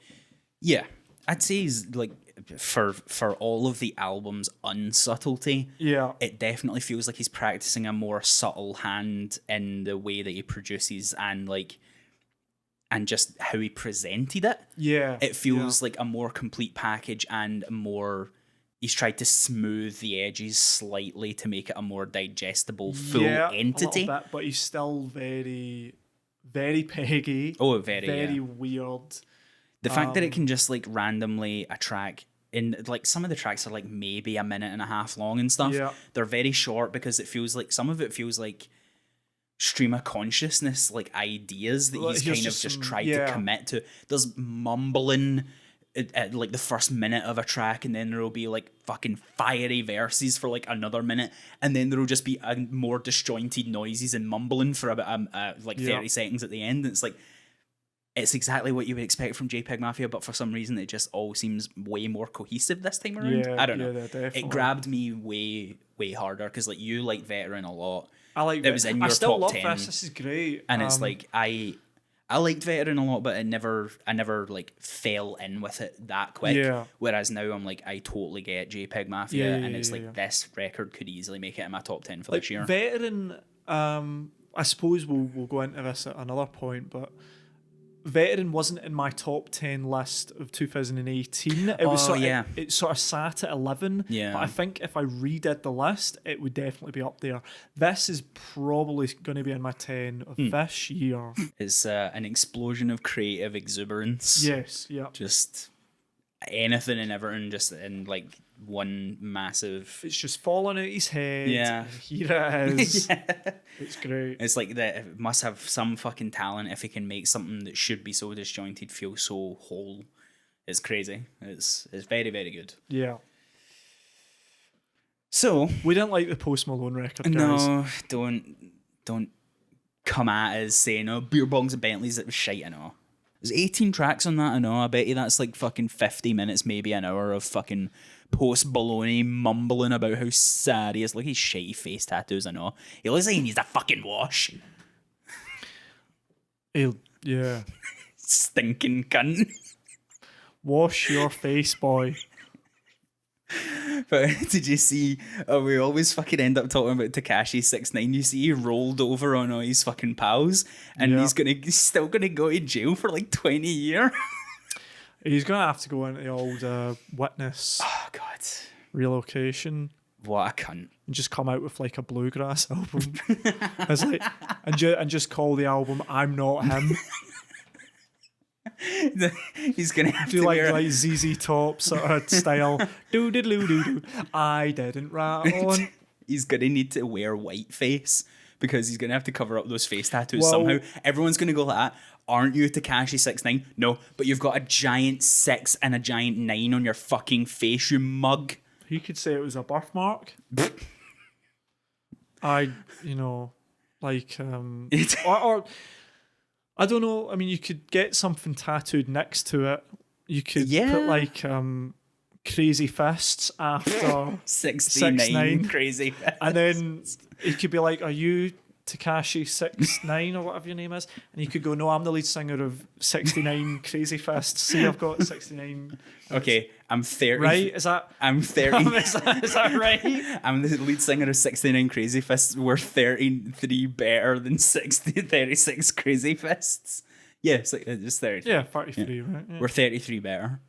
Yeah. I'd say he's like for all of the album's unsubtlety, it definitely feels like he's practicing a more subtle hand in the way that he produces and just how he presented it. Yeah. It feels like a more complete package and he's tried to smooth the edges slightly to make it a more digestible, full entity. A little bit, but he's still very, very peggy. Oh, very weird. The fact that it can just like randomly a track in like some of the tracks are like maybe a minute and a half long and stuff. Yeah. They're very short because it feels like some of it feels like stream of consciousness, like ideas that he's kind of just tried to commit to. There's mumbling at like the first minute of a track, and then there will be like fucking fiery verses for like another minute, and then there will just be more disjointed noises and mumbling for about 30 seconds at the end. And it's like, it's exactly what you would expect from JPEG Mafia, but for some reason it just all seems way more cohesive this time around. I don't know. Definitely. It grabbed me way harder because like you like Veteran a lot. I like it was in your I still top love 10. This is great. And it's like I liked Veteran a lot, but I never like fell in with it that quick. Yeah. Whereas now I'm like, I totally get JPEG Mafia, and it's like this record could easily make it in my top 10 for this year. Veteran, I suppose we'll go into this at another point, but Veteran wasn't in my top 10 list of 2018. It was it sort of sat at 11. Yeah. But I think if I redid the list, it would definitely be up there. This is probably going to be in my 10 of this year. It's an explosion of creative exuberance. Yes, yeah. Just anything and everything, just in like one massive. It's just falling out his head. Yeah. Here it is. It's great. It's like that. It must have some fucking talent if he can make something that should be so disjointed feel so whole. It's crazy. It's very, very good. Yeah. So we didn't like the Post Malone record, guys. No, don't come at us saying, oh, beer bongs and Bentleys, it was shite, I know. There's 18 tracks on that, I know. I bet you that's like fucking 50 minutes, maybe an hour of fucking Post Baloney mumbling about how sad he is. Look at his shitty face tattoos, I know. He looks like he needs a fucking wash. Yeah. Stinking cunt. Wash your face, boy. But did you see, we always fucking end up talking about Tekashi 6ix9ine. You see he rolled over on all his fucking pals, and he's still gonna go to jail for like 20 years. He's gonna have to go into the old witness relocation. What a cunt. And just come out with like a bluegrass album. It's like, and just call the album I'm Not Him. He's gonna have do to like ZZ Top sort of style. Do I didn't rat on. He's gonna need to wear whiteface because he's gonna have to cover up those face tattoos somehow. Everyone's gonna go like that. Aren't you Tekashi 6ix9ine? No, but you've got a giant 6 and a giant 9 on your fucking face, you mug. He could say it was a birthmark. or I don't know. I mean, you could get something tattooed next to it. You could put like crazy fists after 69 crazy fists. And then it could be like, are you Tekashi 6ix9ine or whatever your name is? And you could go, no, I'm the lead singer of 69 Crazy Fists. See, I've got 69. Okay, I'm 30. Right? Is that? I'm 30. is that right? I'm the lead singer of 69 Crazy Fists. We're 33 better than 36 Crazy Fists. Yeah, it's 33. Yeah, 33, right? Yeah. We're 33 better.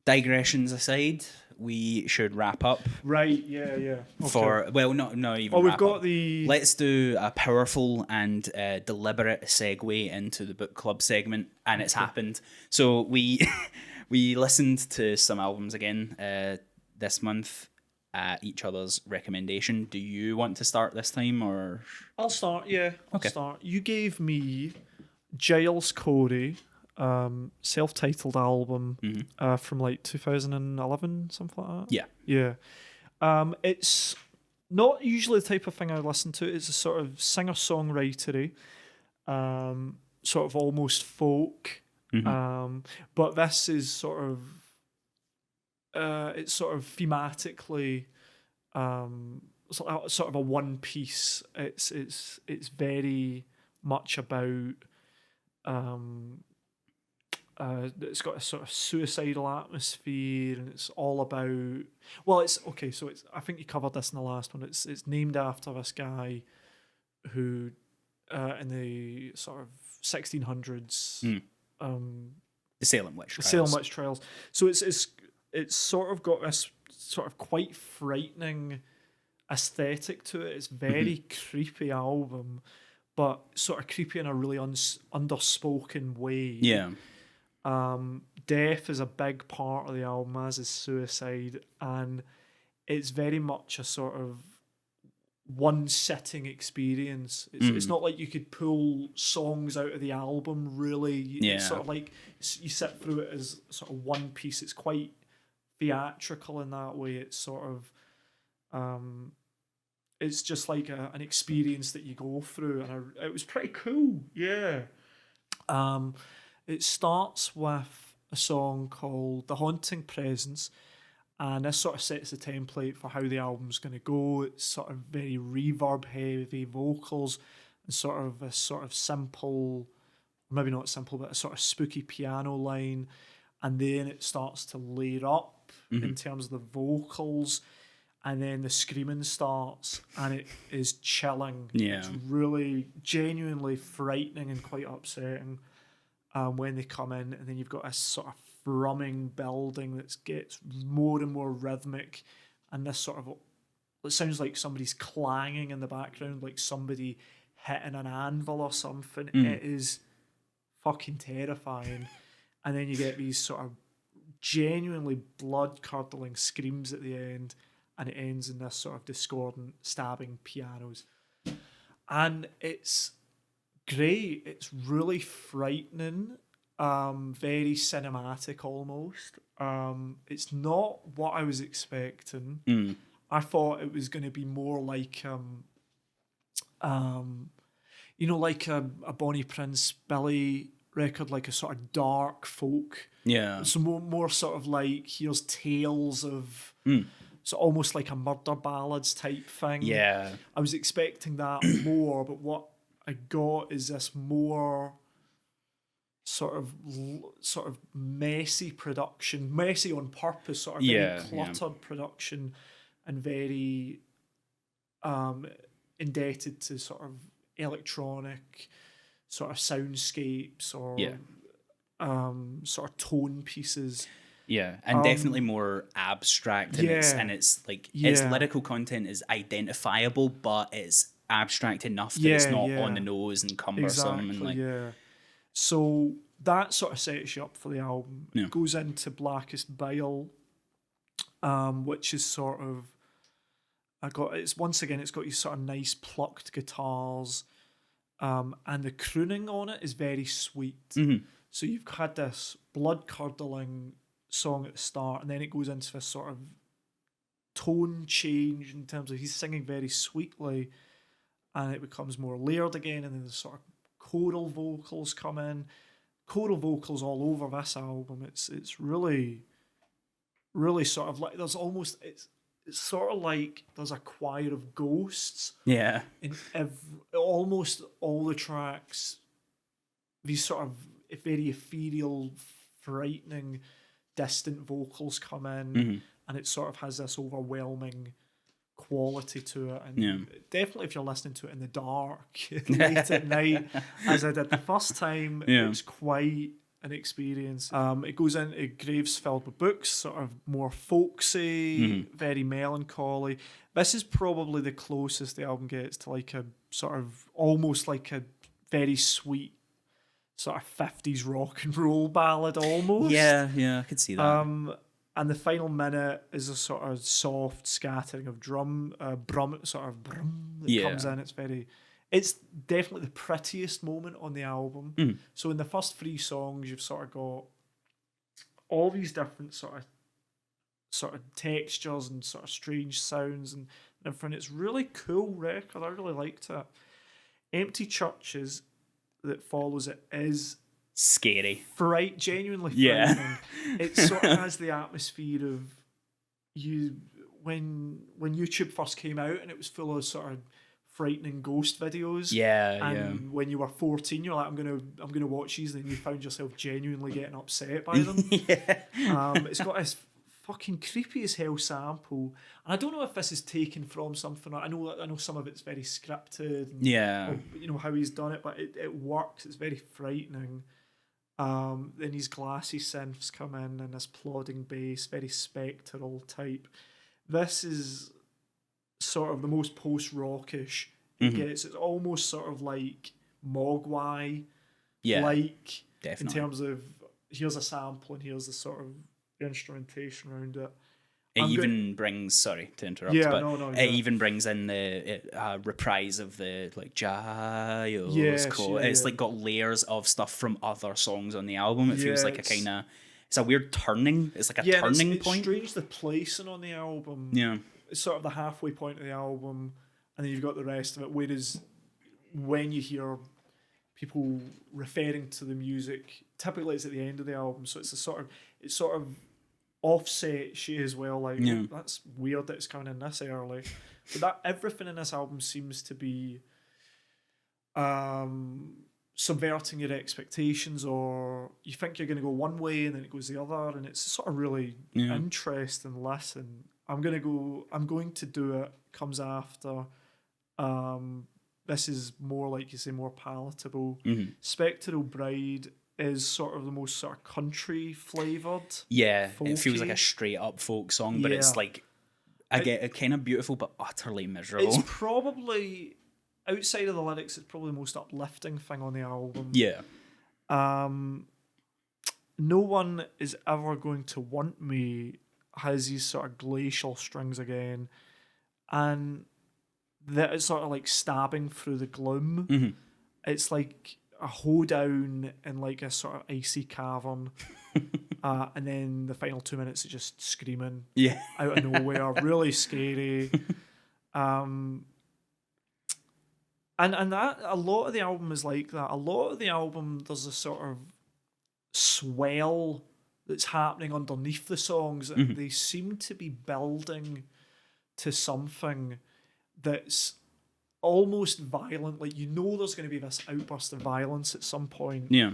digressions aside, we should wrap up Right, yeah. Okay. for, well, not even Oh, we've wrap got up. the... Let's do a powerful and deliberate segue into the book club segment, and it's happened. So we we listened to some albums again this month at each other's recommendation. Do you want to start this time, or? I'll start, yeah. I'll Okay. start. You gave me Giles Corey, self-titled album from like 2011, something like that. Yeah. Yeah. It's not usually the type of thing I listen to. It's a sort of singer-songwritery, sort of almost folk. But this is sort of it's sort of thematically sort of a one piece. It's very much about it's got a sort of suicidal atmosphere, and it's all about, well, it's okay. So it's, I think you covered this in the last one. It's named after this guy who in the sort of 1600s. The Salem Witch Trials. Salem Witch Trials. So it's sort of got this sort of quite frightening aesthetic to it. It's very creepy album, but sort of creepy in a really underspoken way. Yeah. Death is a big part of the album, as is suicide, and it's very much a sort of one sitting experience. It's not like you could pull songs out of the album, really. It's sort of like you sit through it as sort of one piece. It's quite theatrical in that way. It's sort of it's just like an experience that you go through, and it was pretty cool. Yeah. It starts with a song called "The Haunting Presence," and this sort of sets the template for how the album's going to go. It's sort of very reverb heavy vocals, and sort of a sort of simple, maybe not simple, but a sort of spooky piano line, and then it starts to layer up in terms of the vocals, and then the screaming starts, and it is chilling. Yeah. It's really genuinely frightening and quite upsetting when they come in, and then you've got a sort of thrumming building that gets more and more rhythmic, and this sort of, it sounds like somebody's clanging in the background, like somebody hitting an anvil or something. It is fucking terrifying. And then you get these sort of genuinely blood-curdling screams at the end, and it ends in this sort of discordant stabbing pianos. And it's great. It's really frightening, very cinematic almost. It's not what I was expecting. I thought it was going to be more like like a Bonnie Prince Billy record, like a sort of dark folk. Yeah. So more sort of like, here's tales of, so almost like a murder ballads type thing. Yeah. I was expecting that more, but what I got is this more sort of messy production, messy on purpose, sort of very cluttered production, and very indebted to sort of electronic sort of soundscapes or sort of tone pieces. Yeah, and definitely more abstract, and it's like its lyrical content is identifiable, but it's abstract enough that it's not on the nose and cumbersome. Exactly, and so that sort of sets you up for the album. It goes into Blackest Bile, which is sort of, it's got these sort of nice plucked guitars, and the crooning on it is very sweet. So you've had this blood curdling song at the start, and then it goes into this sort of tone change in terms of he's singing very sweetly, and it becomes more layered again, and then the sort of choral vocals come in. Choral vocals all over this album. It's really, really sort of like, there's almost, it's sort of like there's a choir of ghosts. Yeah. In almost all the tracks, these sort of very ethereal, frightening, distant vocals come in, and it sort of has this overwhelming quality to it. And definitely, if you're listening to it in the dark late at night, as I did the first time, it's quite an experience. It goes into graves filled with books, sort of more folksy, very melancholy. This is probably the closest the album gets to like a sort of almost like a very sweet sort of 50s rock and roll ballad almost. Yeah, I could see that. And the final minute is a sort of soft scattering of brum that comes in. It's definitely the prettiest moment on the album. So in the first 3 songs, you've sort of got all these different sort of textures and sort of strange sounds and everything. It's really cool record. I really liked it. Empty Churches that follows it is Scary. genuinely Yeah. frightening. It sort of has the atmosphere of you when YouTube first came out and it was full of sort of frightening ghost videos. And when you were 14, you're like, I'm gonna watch these, and then you found yourself genuinely getting upset by them. It's got this fucking creepy as hell sample, and I don't know if this is taken from something. I know some of it's very scripted. And, you know how he's done it, but it works. It's very frightening. Then these glassy synths come in and this plodding bass, very spectral type. This is sort of the most post-rockish it gets. It's almost sort of like Mogwai, like definitely. in terms of here's a sample and here's the sort of instrumentation around it. It even brings, sorry to interrupt, it even brings in the reprise of the like Giles Code. It's like got layers of stuff from other songs on the album. It feels like it's a weird turning. It's like a turning point. It's strange the placing on the album. Yeah. It's sort of the halfway point of the album, and then you've got the rest of it. Whereas when you hear people referring to the music, typically it's at the end of the album, so it's sort of offset shit as well. Like that's weird that it's coming in this early, but that everything in this album seems to be subverting your expectations, or you think you're going to go one way and then it goes the other, and it's sort of really interesting listen. I'm going to do it comes after. This is more, like you say, more palatable. Spectral Bride is sort of the most sort of country flavoured. Yeah, folky. It feels like a straight up folk song, but it's like I get it kind of beautiful but utterly miserable. It's probably outside of the lyrics, it's probably the most uplifting thing on the album. Yeah. No One Is Ever Going to Want Me has these sort of glacial strings again, and that is sort of like stabbing through the gloom. It's like a hoedown in like a sort of icy cavern, and then the final 2 minutes is just screaming out of nowhere, really scary. And that a lot of the album is like that. A lot of the album there's a sort of swell that's happening underneath the songs, and they seem to be building to something that's almost violent. Like, you know there's going to be this outburst of violence at some point. Yeah.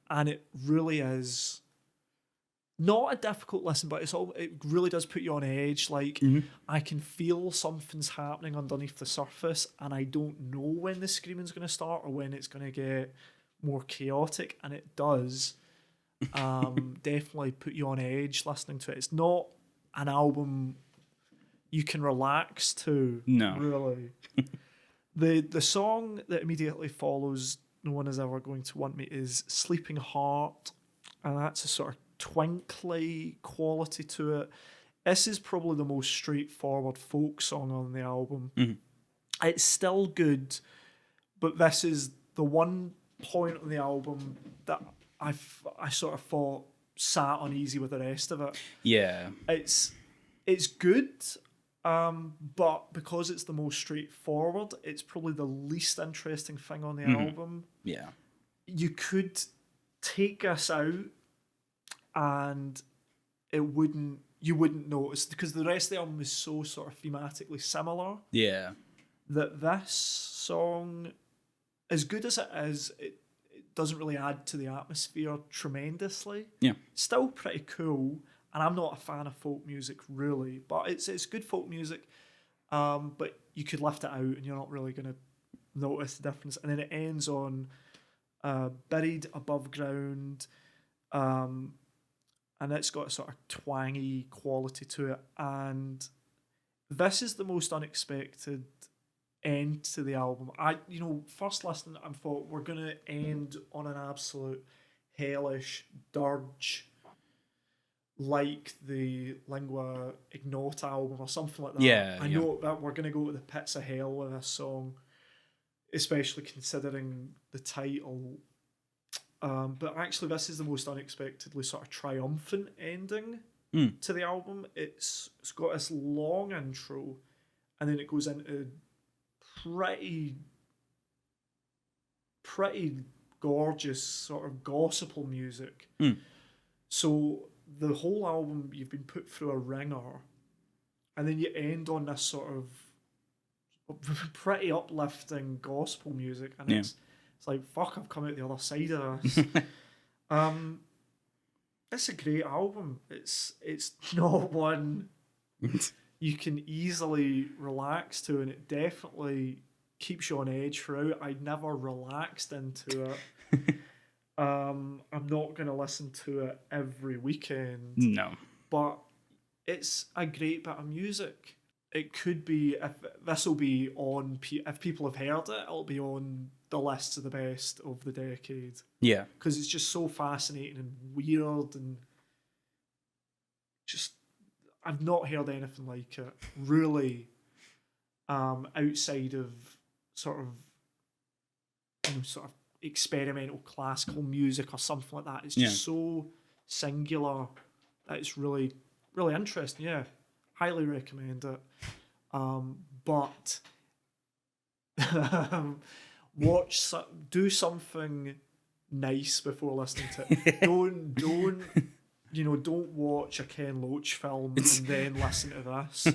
And it really is not a difficult listen, but it really does put you on edge. Like, I can feel something's happening underneath the surface, and I don't know when the screaming's going to start or when it's going to get more chaotic, and it does. Definitely put you on edge listening to it. It's not an album you can relax to. No. Really. The song that immediately follows No One Is Ever Going to Want Me is Sleeping Heart, and that's a sort of twinkly quality to it. This is probably the most straightforward folk song on the album. It's still good, but this is the one point on the album that I sort of thought sat uneasy with the rest of it. Yeah. It's good, but because it's the most straightforward, it's probably the least interesting thing on the album. Yeah. You could take us out and you wouldn't notice, because the rest of the album is so sort of thematically similar. Yeah. That this song, as good as it is, it doesn't really add to the atmosphere tremendously. Yeah. Still pretty cool, and I'm not a fan of folk music really, but it's good folk music. But you could lift it out and you're not really going to notice the difference. And then it ends on Buried Above Ground. and it's got a sort of twangy quality to it. And this is the most unexpected end to the album. First listening, I thought we're going to end on an absolute hellish dirge, like the Lingua Ignota album or something like that. Yeah, I know that we're going to go to the pits of hell with this song, especially considering the title. But actually, this is the most unexpectedly sort of triumphant ending to the album. It's got this long intro, and then it goes into pretty gorgeous sort of gospel music. So the whole album, you've been put through a ringer, and then you end on this sort of pretty uplifting gospel music, and it's like, fuck, I've come out the other side of this. It's a great album. It's not one you can easily relax to, and it definitely keeps you on edge throughout. I never relaxed into it. I'm not going to listen to it every weekend. No. But it's a great bit of music. It could be, if this will be on, if people have heard it, it'll be on the lists of the best of the decade. Yeah. Because it's just so fascinating and weird, and just, I've not heard anything like it, really, outside of sort of experimental classical music or something like that. It's just so singular that it's really, really interesting. Yeah, highly recommend it. But do something nice before listening to it. Don't watch a Ken Loach film and then listen to this.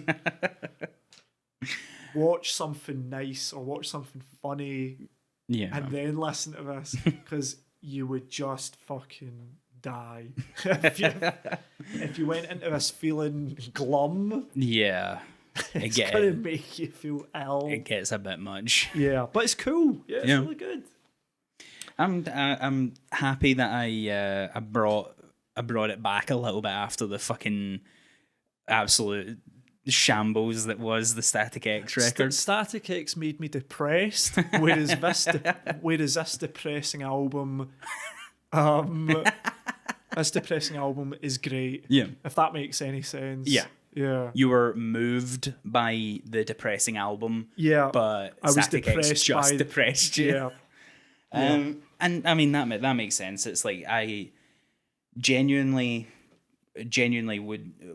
Watch something nice or watch something funny, and then listen to this, because you would just fucking die if you went into this feeling glum. Yeah. It's gonna make you feel ill. It gets a bit much. Yeah, but it's cool. Yeah, it's really good. I'm happy that I brought it back a little bit after the fucking absolute shambles that was the Static X record. Static X made me depressed, whereas this depressing album, this depressing album is great. Yeah, if that makes any sense. Yeah. Yeah. You were moved by the depressing album. Yeah. But I was Static X depressed just by depressed you. Yeah. And I mean that makes sense. It's like I genuinely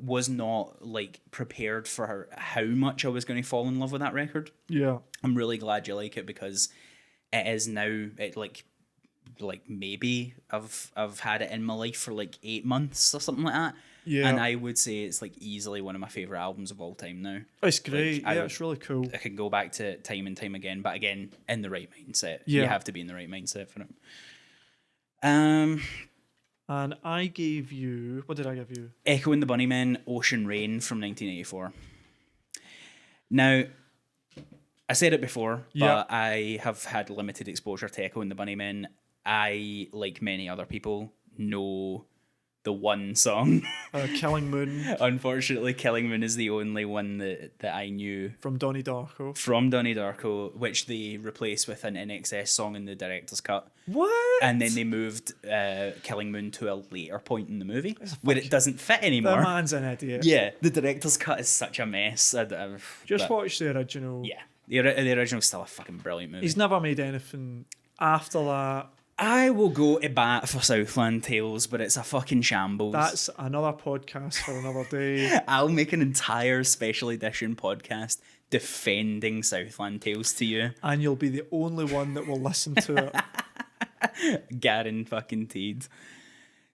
was not like prepared for how much I was going to fall in love with that record. Yeah. I'm really glad you like it, because it is now like maybe I've had it in my life for like 8 months or something like that. Yeah. And I would say it's like easily one of my favorite albums of all time now. It's great. Like, it's really cool. I can go back to it time and time again, but again, in the right mindset. Yeah. You have to be in the right mindset for it. And I gave you, what did I give you? Echo and the Bunnymen, Ocean Rain from 1984. Now, I said it before, but I have had limited exposure to Echo and the Bunnymen. I, like many other people, know the one song. Killing Moon. Unfortunately, Killing Moon is the only one that I knew. From Donnie Darko. From Donnie Darko, which they replaced with an NXS song in the director's cut. What? And then they moved Killing Moon to a later point in the movie where it doesn't fit anymore. The man's an idiot. Yeah, the director's cut is such a mess. Just watch the original. Yeah, the original's still a fucking brilliant movie. He's never made anything after that. I will go to bat for Southland Tales, but it's a fucking shambles. That's another podcast for another day. I'll make an entire special edition podcast defending Southland Tales to you. And you'll be the only one that will listen to it. Guaranteed.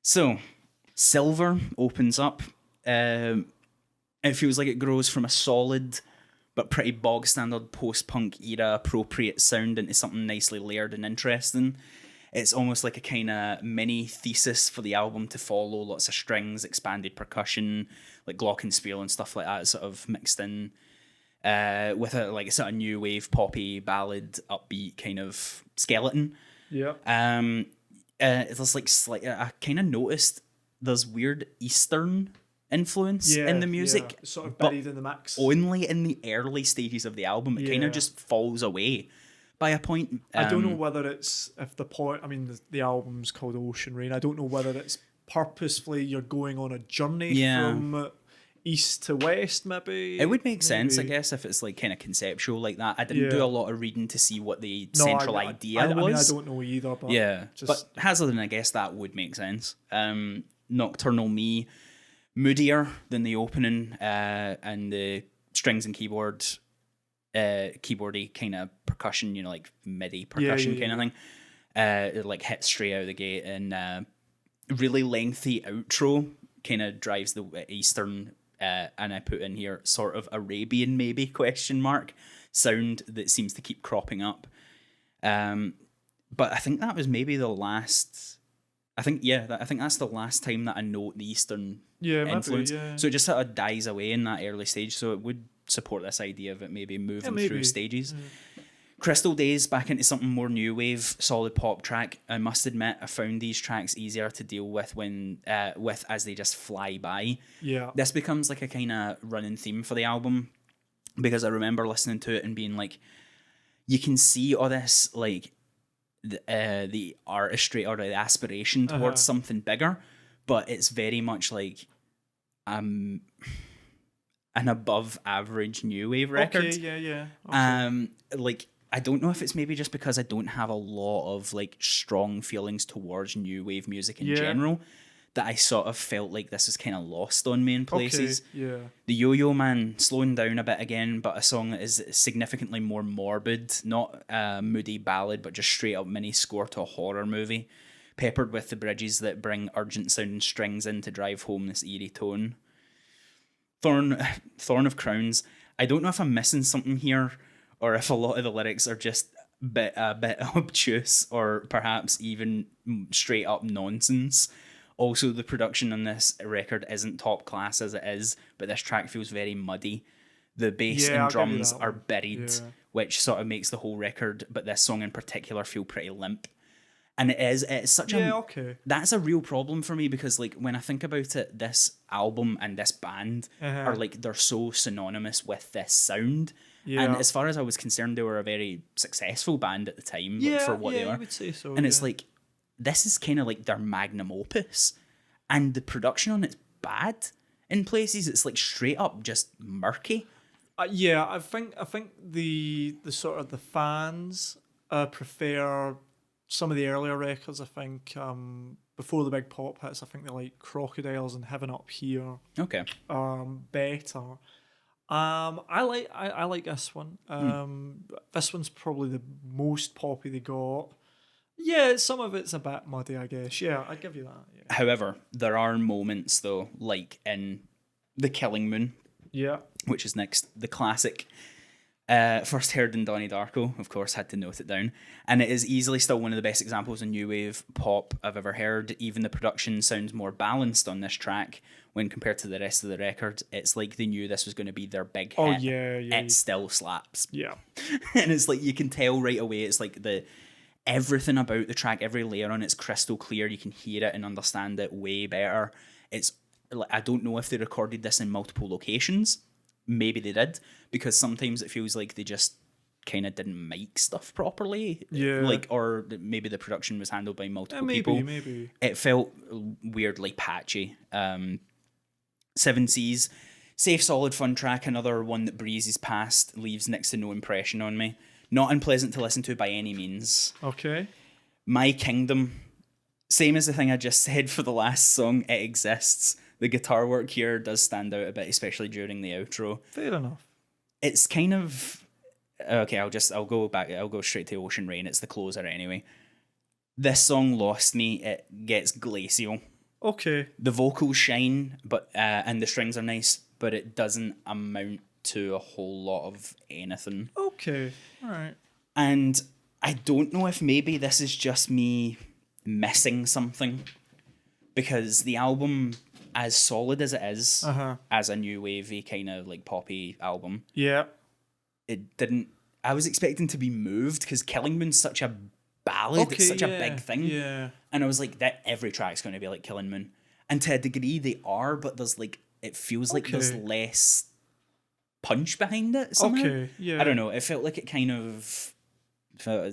So, Silver opens up. It feels like it grows from a solid but pretty bog standard post-punk era appropriate sound into something nicely layered and interesting. It's almost like a kind of mini thesis for the album to follow. Lots of strings, expanded percussion, like glockenspiel and stuff like that, sort of mixed in with a like sort of new wave poppy ballad upbeat kind of skeleton. Yeah. there's like slight. I kind of noticed there's weird Eastern influence in the music, sort of but buried in the mix. only in the early stages of the album. It kind Yeah. of just falls away by a point. I don't know whether it's the album's called Ocean Rain. I don't know whether it's purposefully you're going on a journey from east to west. Maybe It would make sense, I guess, if it's like kind of conceptual like that. I didn't do a lot of reading to see what the central idea was. I mean, I don't know either, but but hazarding, I guess that would make sense. Nocturnal Me, moodier than the opening, and the strings and keyboardy kind of percussion, like MIDI percussion kind of thing. It like hits straight out of the gate, and really lengthy outro kind of drives the Eastern. And I put in here sort of Arabian maybe ? Sound that seems to keep cropping up. But I think that was maybe the last. I think that's the last time that I note the Eastern influence. Maybe, So it just sort of dies away in that early stage. So it would support this idea of it maybe moving through stages. Crystal Days, back into something more new wave, solid pop track. I must admit, I found these tracks easier to deal with as they just fly by. Yeah. This becomes like a kind of running theme for the album, because I remember listening to it and being like, you can see all this like the artistry or the aspiration towards something bigger, but it's very much like an above average new wave record. Okay, Okay. Like, I don't know if it's maybe just because I don't have a lot of like strong feelings towards new wave music in general, that I sort of felt like this is kind of lost on me in places. Okay, yeah. The Yo-Yo Man, slowing down a bit again, but a song that is significantly more morbid, not a moody ballad, but just straight up mini score to a horror movie, peppered with the bridges that bring urgent sounding strings in to drive home this eerie tone. Thorn of Crowns. I don't know if I'm missing something here, or if a lot of the lyrics are just a bit obtuse, or perhaps even straight up nonsense. Also, the production on this record isn't top class as it is, but this track feels very muddy. The bass and drums are buried, which sort of makes the whole record, but this song in particular, feel pretty limp. And it's such that's a real problem for me, because like when I think about it, this album and this band are like, they're so synonymous with this sound. And as far as I was concerned, they were a very successful band at the time for what they were. I would say so. And it's like, this is kind of like their magnum opus, and the production on it's bad in places. It's like straight up just murky. I think the sort of the fans prefer some of the earlier records. I think before the big pop hits, I think they like Crocodiles and Heaven Up Here. Okay. Better. I like this one. This one's probably the most poppy they got. Yeah, some of it's a bit muddy, I guess. Yeah, I'd give you that. Yeah. However, there are moments though, like in The Killing Moon, which is next, the classic. First heard in Donnie Darko, of course, had to note it down. And it is easily still one of the best examples of new wave pop I've ever heard. Even the production sounds more balanced on this track when compared to the rest of the record. It's like they knew this was going to be their big hit. Oh, yeah. It still slaps. Yeah. And it's like, you can tell right away, it's like everything about the track, every layer on it's crystal clear. You can hear it and understand it way better. It's like, I don't know if they recorded this in multiple locations. Maybe they did, because sometimes it feels like they just kind of didn't mic stuff properly. Yeah. Like, or maybe the production was handled by multiple people. Maybe. It felt weirdly patchy. Seven Seas, safe, solid, fun track. Another one that breezes past, leaves next to no impression on me. Not unpleasant to listen to by any means. Okay. My Kingdom, same as the thing I just said for the last song, it exists. The guitar work here does stand out a bit, especially during the outro. Fair enough. It's kind of okay. I'll go straight to Ocean Rain. It's the closer anyway. This song lost me. It gets glacial. Okay. The vocals shine, but and the strings are nice, but it doesn't amount to a whole lot of anything. Okay. All right. And I don't know if maybe this is just me missing something, because the album, as solid as it is, as a new wavy kind of like poppy album, yeah, it didn't. I was expecting to be moved, because Killing Moon's such a ballad. It's such a big thing. Yeah. And I was like, that every track's going to be like Killing Moon. And to a degree they are, but there's like, it feels like there's less punch behind it somehow. Okay, yeah. I don't know. It felt like it kind of,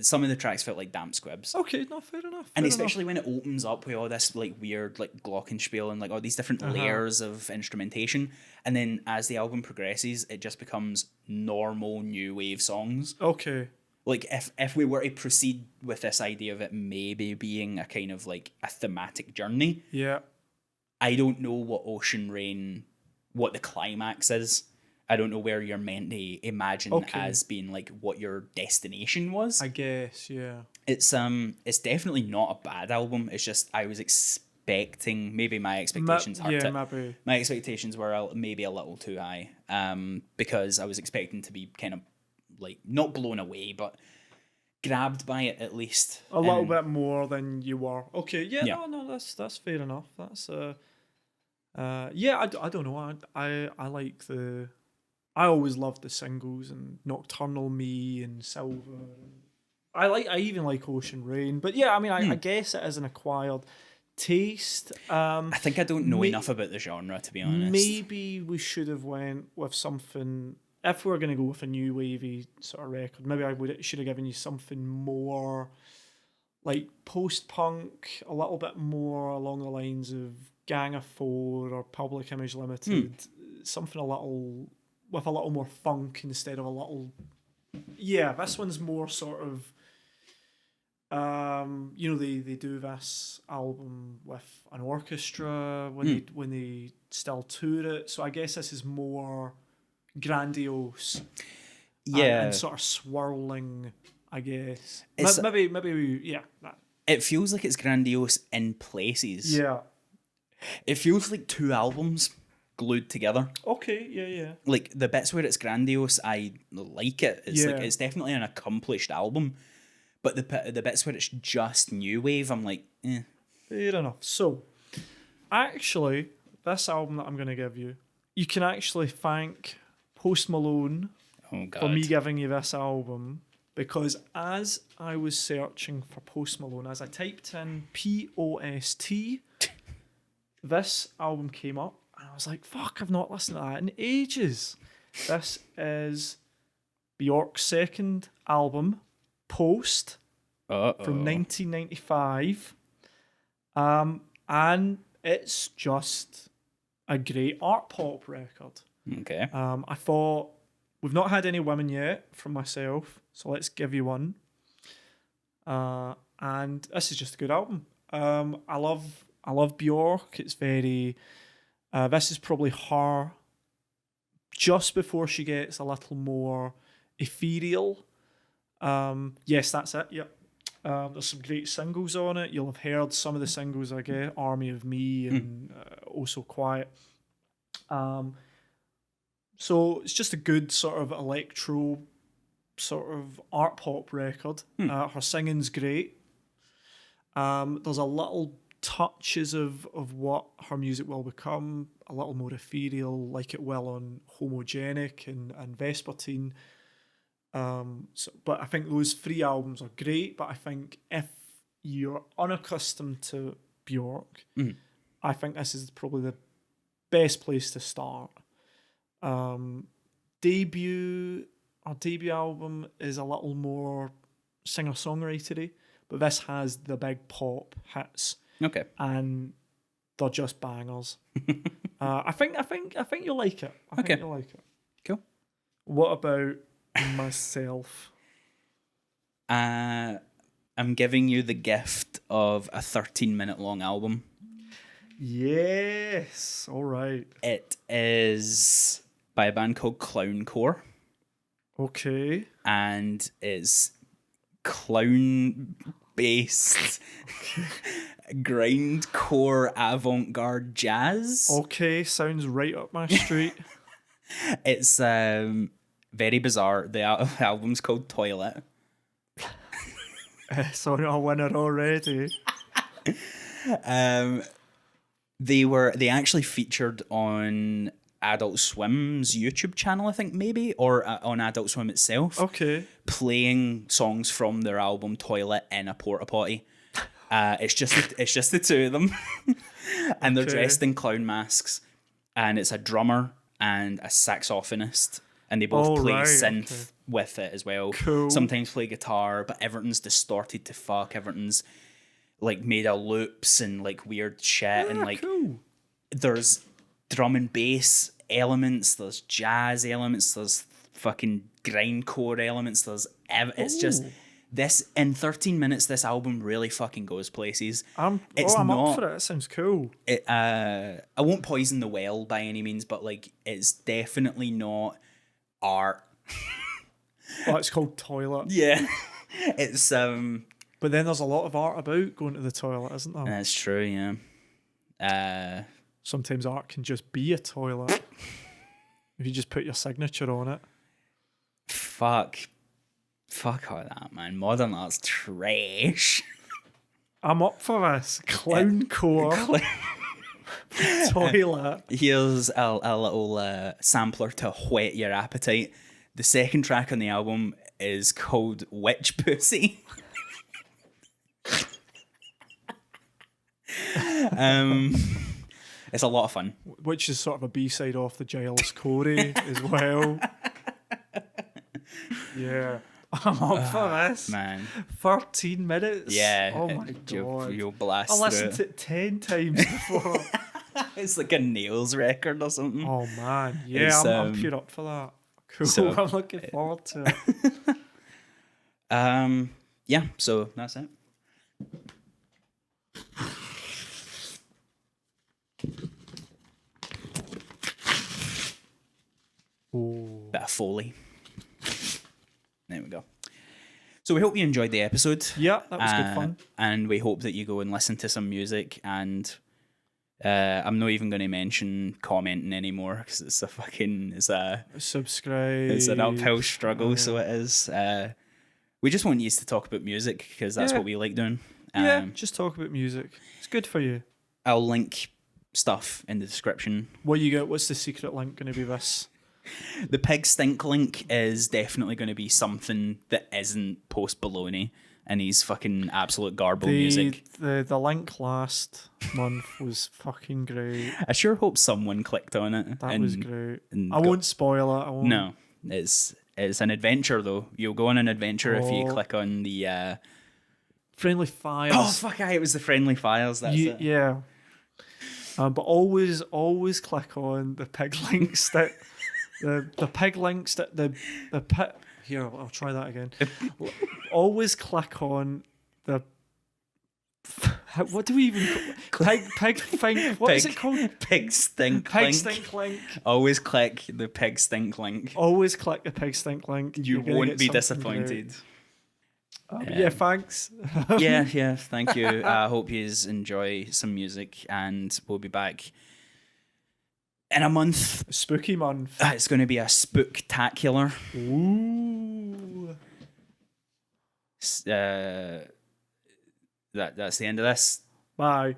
some of the tracks felt like damp squibs. Okay, no, fair enough. And especially when it opens up with all this like weird like glockenspiel and like all these different layers of instrumentation, and then as the album progresses, it just becomes normal new wave songs. Okay. Like if we were to proceed with this idea of it maybe being a kind of like a thematic journey, Yeah. I don't know what Ocean Rain, what the climax is. I don't know where you're meant to imagine as being like what your destination was. I guess, yeah. It's definitely not a bad album. It's just I was expecting, maybe my expectations maybe. my expectations were maybe a little too high. Because I was expecting to be kind of like not blown away, but grabbed by it at least. A little bit more than you were. Okay, yeah. Yeah. That's fair enough. That's yeah, I don't know. I like the. I always loved the singles and Nocturnal Me and Silver. I even like Ocean Rain, but yeah, I mean, I guess it is an acquired taste. I think I don't know enough about the genre, to be honest. Maybe we should have went with something. If we were going to go with a new wavy sort of record, maybe should have given you something more like post-punk, a little bit more along the lines of Gang of Four or Public Image Limited, something with a little more funk instead of a little. Yeah, this one's more sort of. They do this album with an orchestra when they still tour it, so I guess this is more grandiose. Yeah, and sort of swirling. I guess It's- maybe that. it feels like it's grandiose in places. Yeah. It feels like two albums glued together. Okay. Yeah. Like the bits where it's grandiose, I like it. It's like it's definitely an accomplished album. But the bits where it's just new wave, I'm like, eh. Fair enough. So, actually, this album that I'm going to give you, you can actually thank Post Malone Oh god. for me giving you this album, because as I was searching for Post Malone, as I typed in POST, this album came up, and I was like, fuck, I've not listened to that in ages. This is Bjork's second album, Post, from 1995. And it's just a great art pop record. Okay. I thought, we've not had any women yet from myself, so let's give you one. And this is just a good album. I love Bjork. It's very. This is probably her just before she gets a little more ethereal. Yes, that's it. Yep. There's some great singles on it. You'll have heard some of the singles, I guess. Army of Me and Also Quiet. So it's just a good sort of electro sort of art pop record. Her singing's great. There's a little touches of what her music will become, a little more ethereal, like it will on Homogenic and Vespertine. But I think those three albums are great. But I think if you're unaccustomed to Bjork, I think this is probably the best place to start. Debut album is a little more singer-songwritery, but this has the big pop hits. Okay. And they're just bangers. I think you'll like it. I think you'll like it. Cool. What about myself? I'm giving you the gift of a 13-minute long album. Yes. All right. It is by a band called Clowncore, Okay. and it's clown-based grindcore avant-garde jazz. Okay. Sounds right up my street. It's very bizarre. The album's called Toilet. So a winner already. They actually featured on Adult Swim's YouTube channel, I think, maybe, or on Adult Swim itself. Okay. Playing songs from their album Toilet in a porta potty. It's just the two of them, and they're dressed in clown masks, and it's a drummer and a saxophonist, and they both play synth with it as well. Cool. Sometimes play guitar, but everything's distorted to fuck. Everything's like made of loops and like weird shit, and like there's drum and bass elements, there's jazz elements, there's fucking grindcore elements, it's just this in 13 minutes this album really fucking goes places. I'm up for it. It sounds cool. I won't poison the well by any means, but like it's definitely not art. Oh, it's called Toilet. Yeah. It's But then there's a lot of art about going to the toilet, isn't there? that's true, yeah. Sometimes art can just be a toilet. If you just put your signature on it. Fuck all that, man. Modern art's trash. I'm up for this. Clowncore. Toilet. Here's a little sampler to whet your appetite. The second track on the album is called Witch Pussy. It's a lot of fun. Which is sort of a B-side off the Giles Corey as well. Yeah. I'm up for this. Man. 13 minutes? Yeah. Oh my God. You'll blast I through listened to it 10 times before. It's like a Nails record or something. Oh man. Yeah, I'm pure up for that. Cool. So, I'm looking forward to it. Yeah, so that's it. Oh. Bit of Foley. There we go. So we hope you enjoyed the episode. Yeah, that was good fun. And we hope that you go and listen to some music. And I'm not even going to mention commenting anymore because it's a Subscribe. It's an uphill struggle. So it is. We just want you to talk about music because that's what we like doing. Just talk about music. It's good for you. I'll link stuff in the description. What you got? What's the secret link going to be? This. The pig stink link is definitely going to be something that isn't Post Baloney and he's fucking absolute garble music. The link last month was fucking great. I sure hope someone clicked on it. That was great. I won't spoil it. I won't. No, it's an adventure though. You'll go on an adventure if you click on the Friendly Fires. Oh fuck! It was the Friendly Fires. That's it. Yeah. But always click on the pig links that the pig links that the pig. Here, I'll try that again. Always click on the. What do we even pig thing? What is it called? Pig stink. Pig link. stink link. Always click the pig stink link. Always click the pig stink link. You won't be disappointed. Yeah, thanks. yeah, thank you. I hope you enjoy some music, and we'll be back in a month. Spooky month. It's going to be a spooktacular. Ooh. That's the end of this. Bye.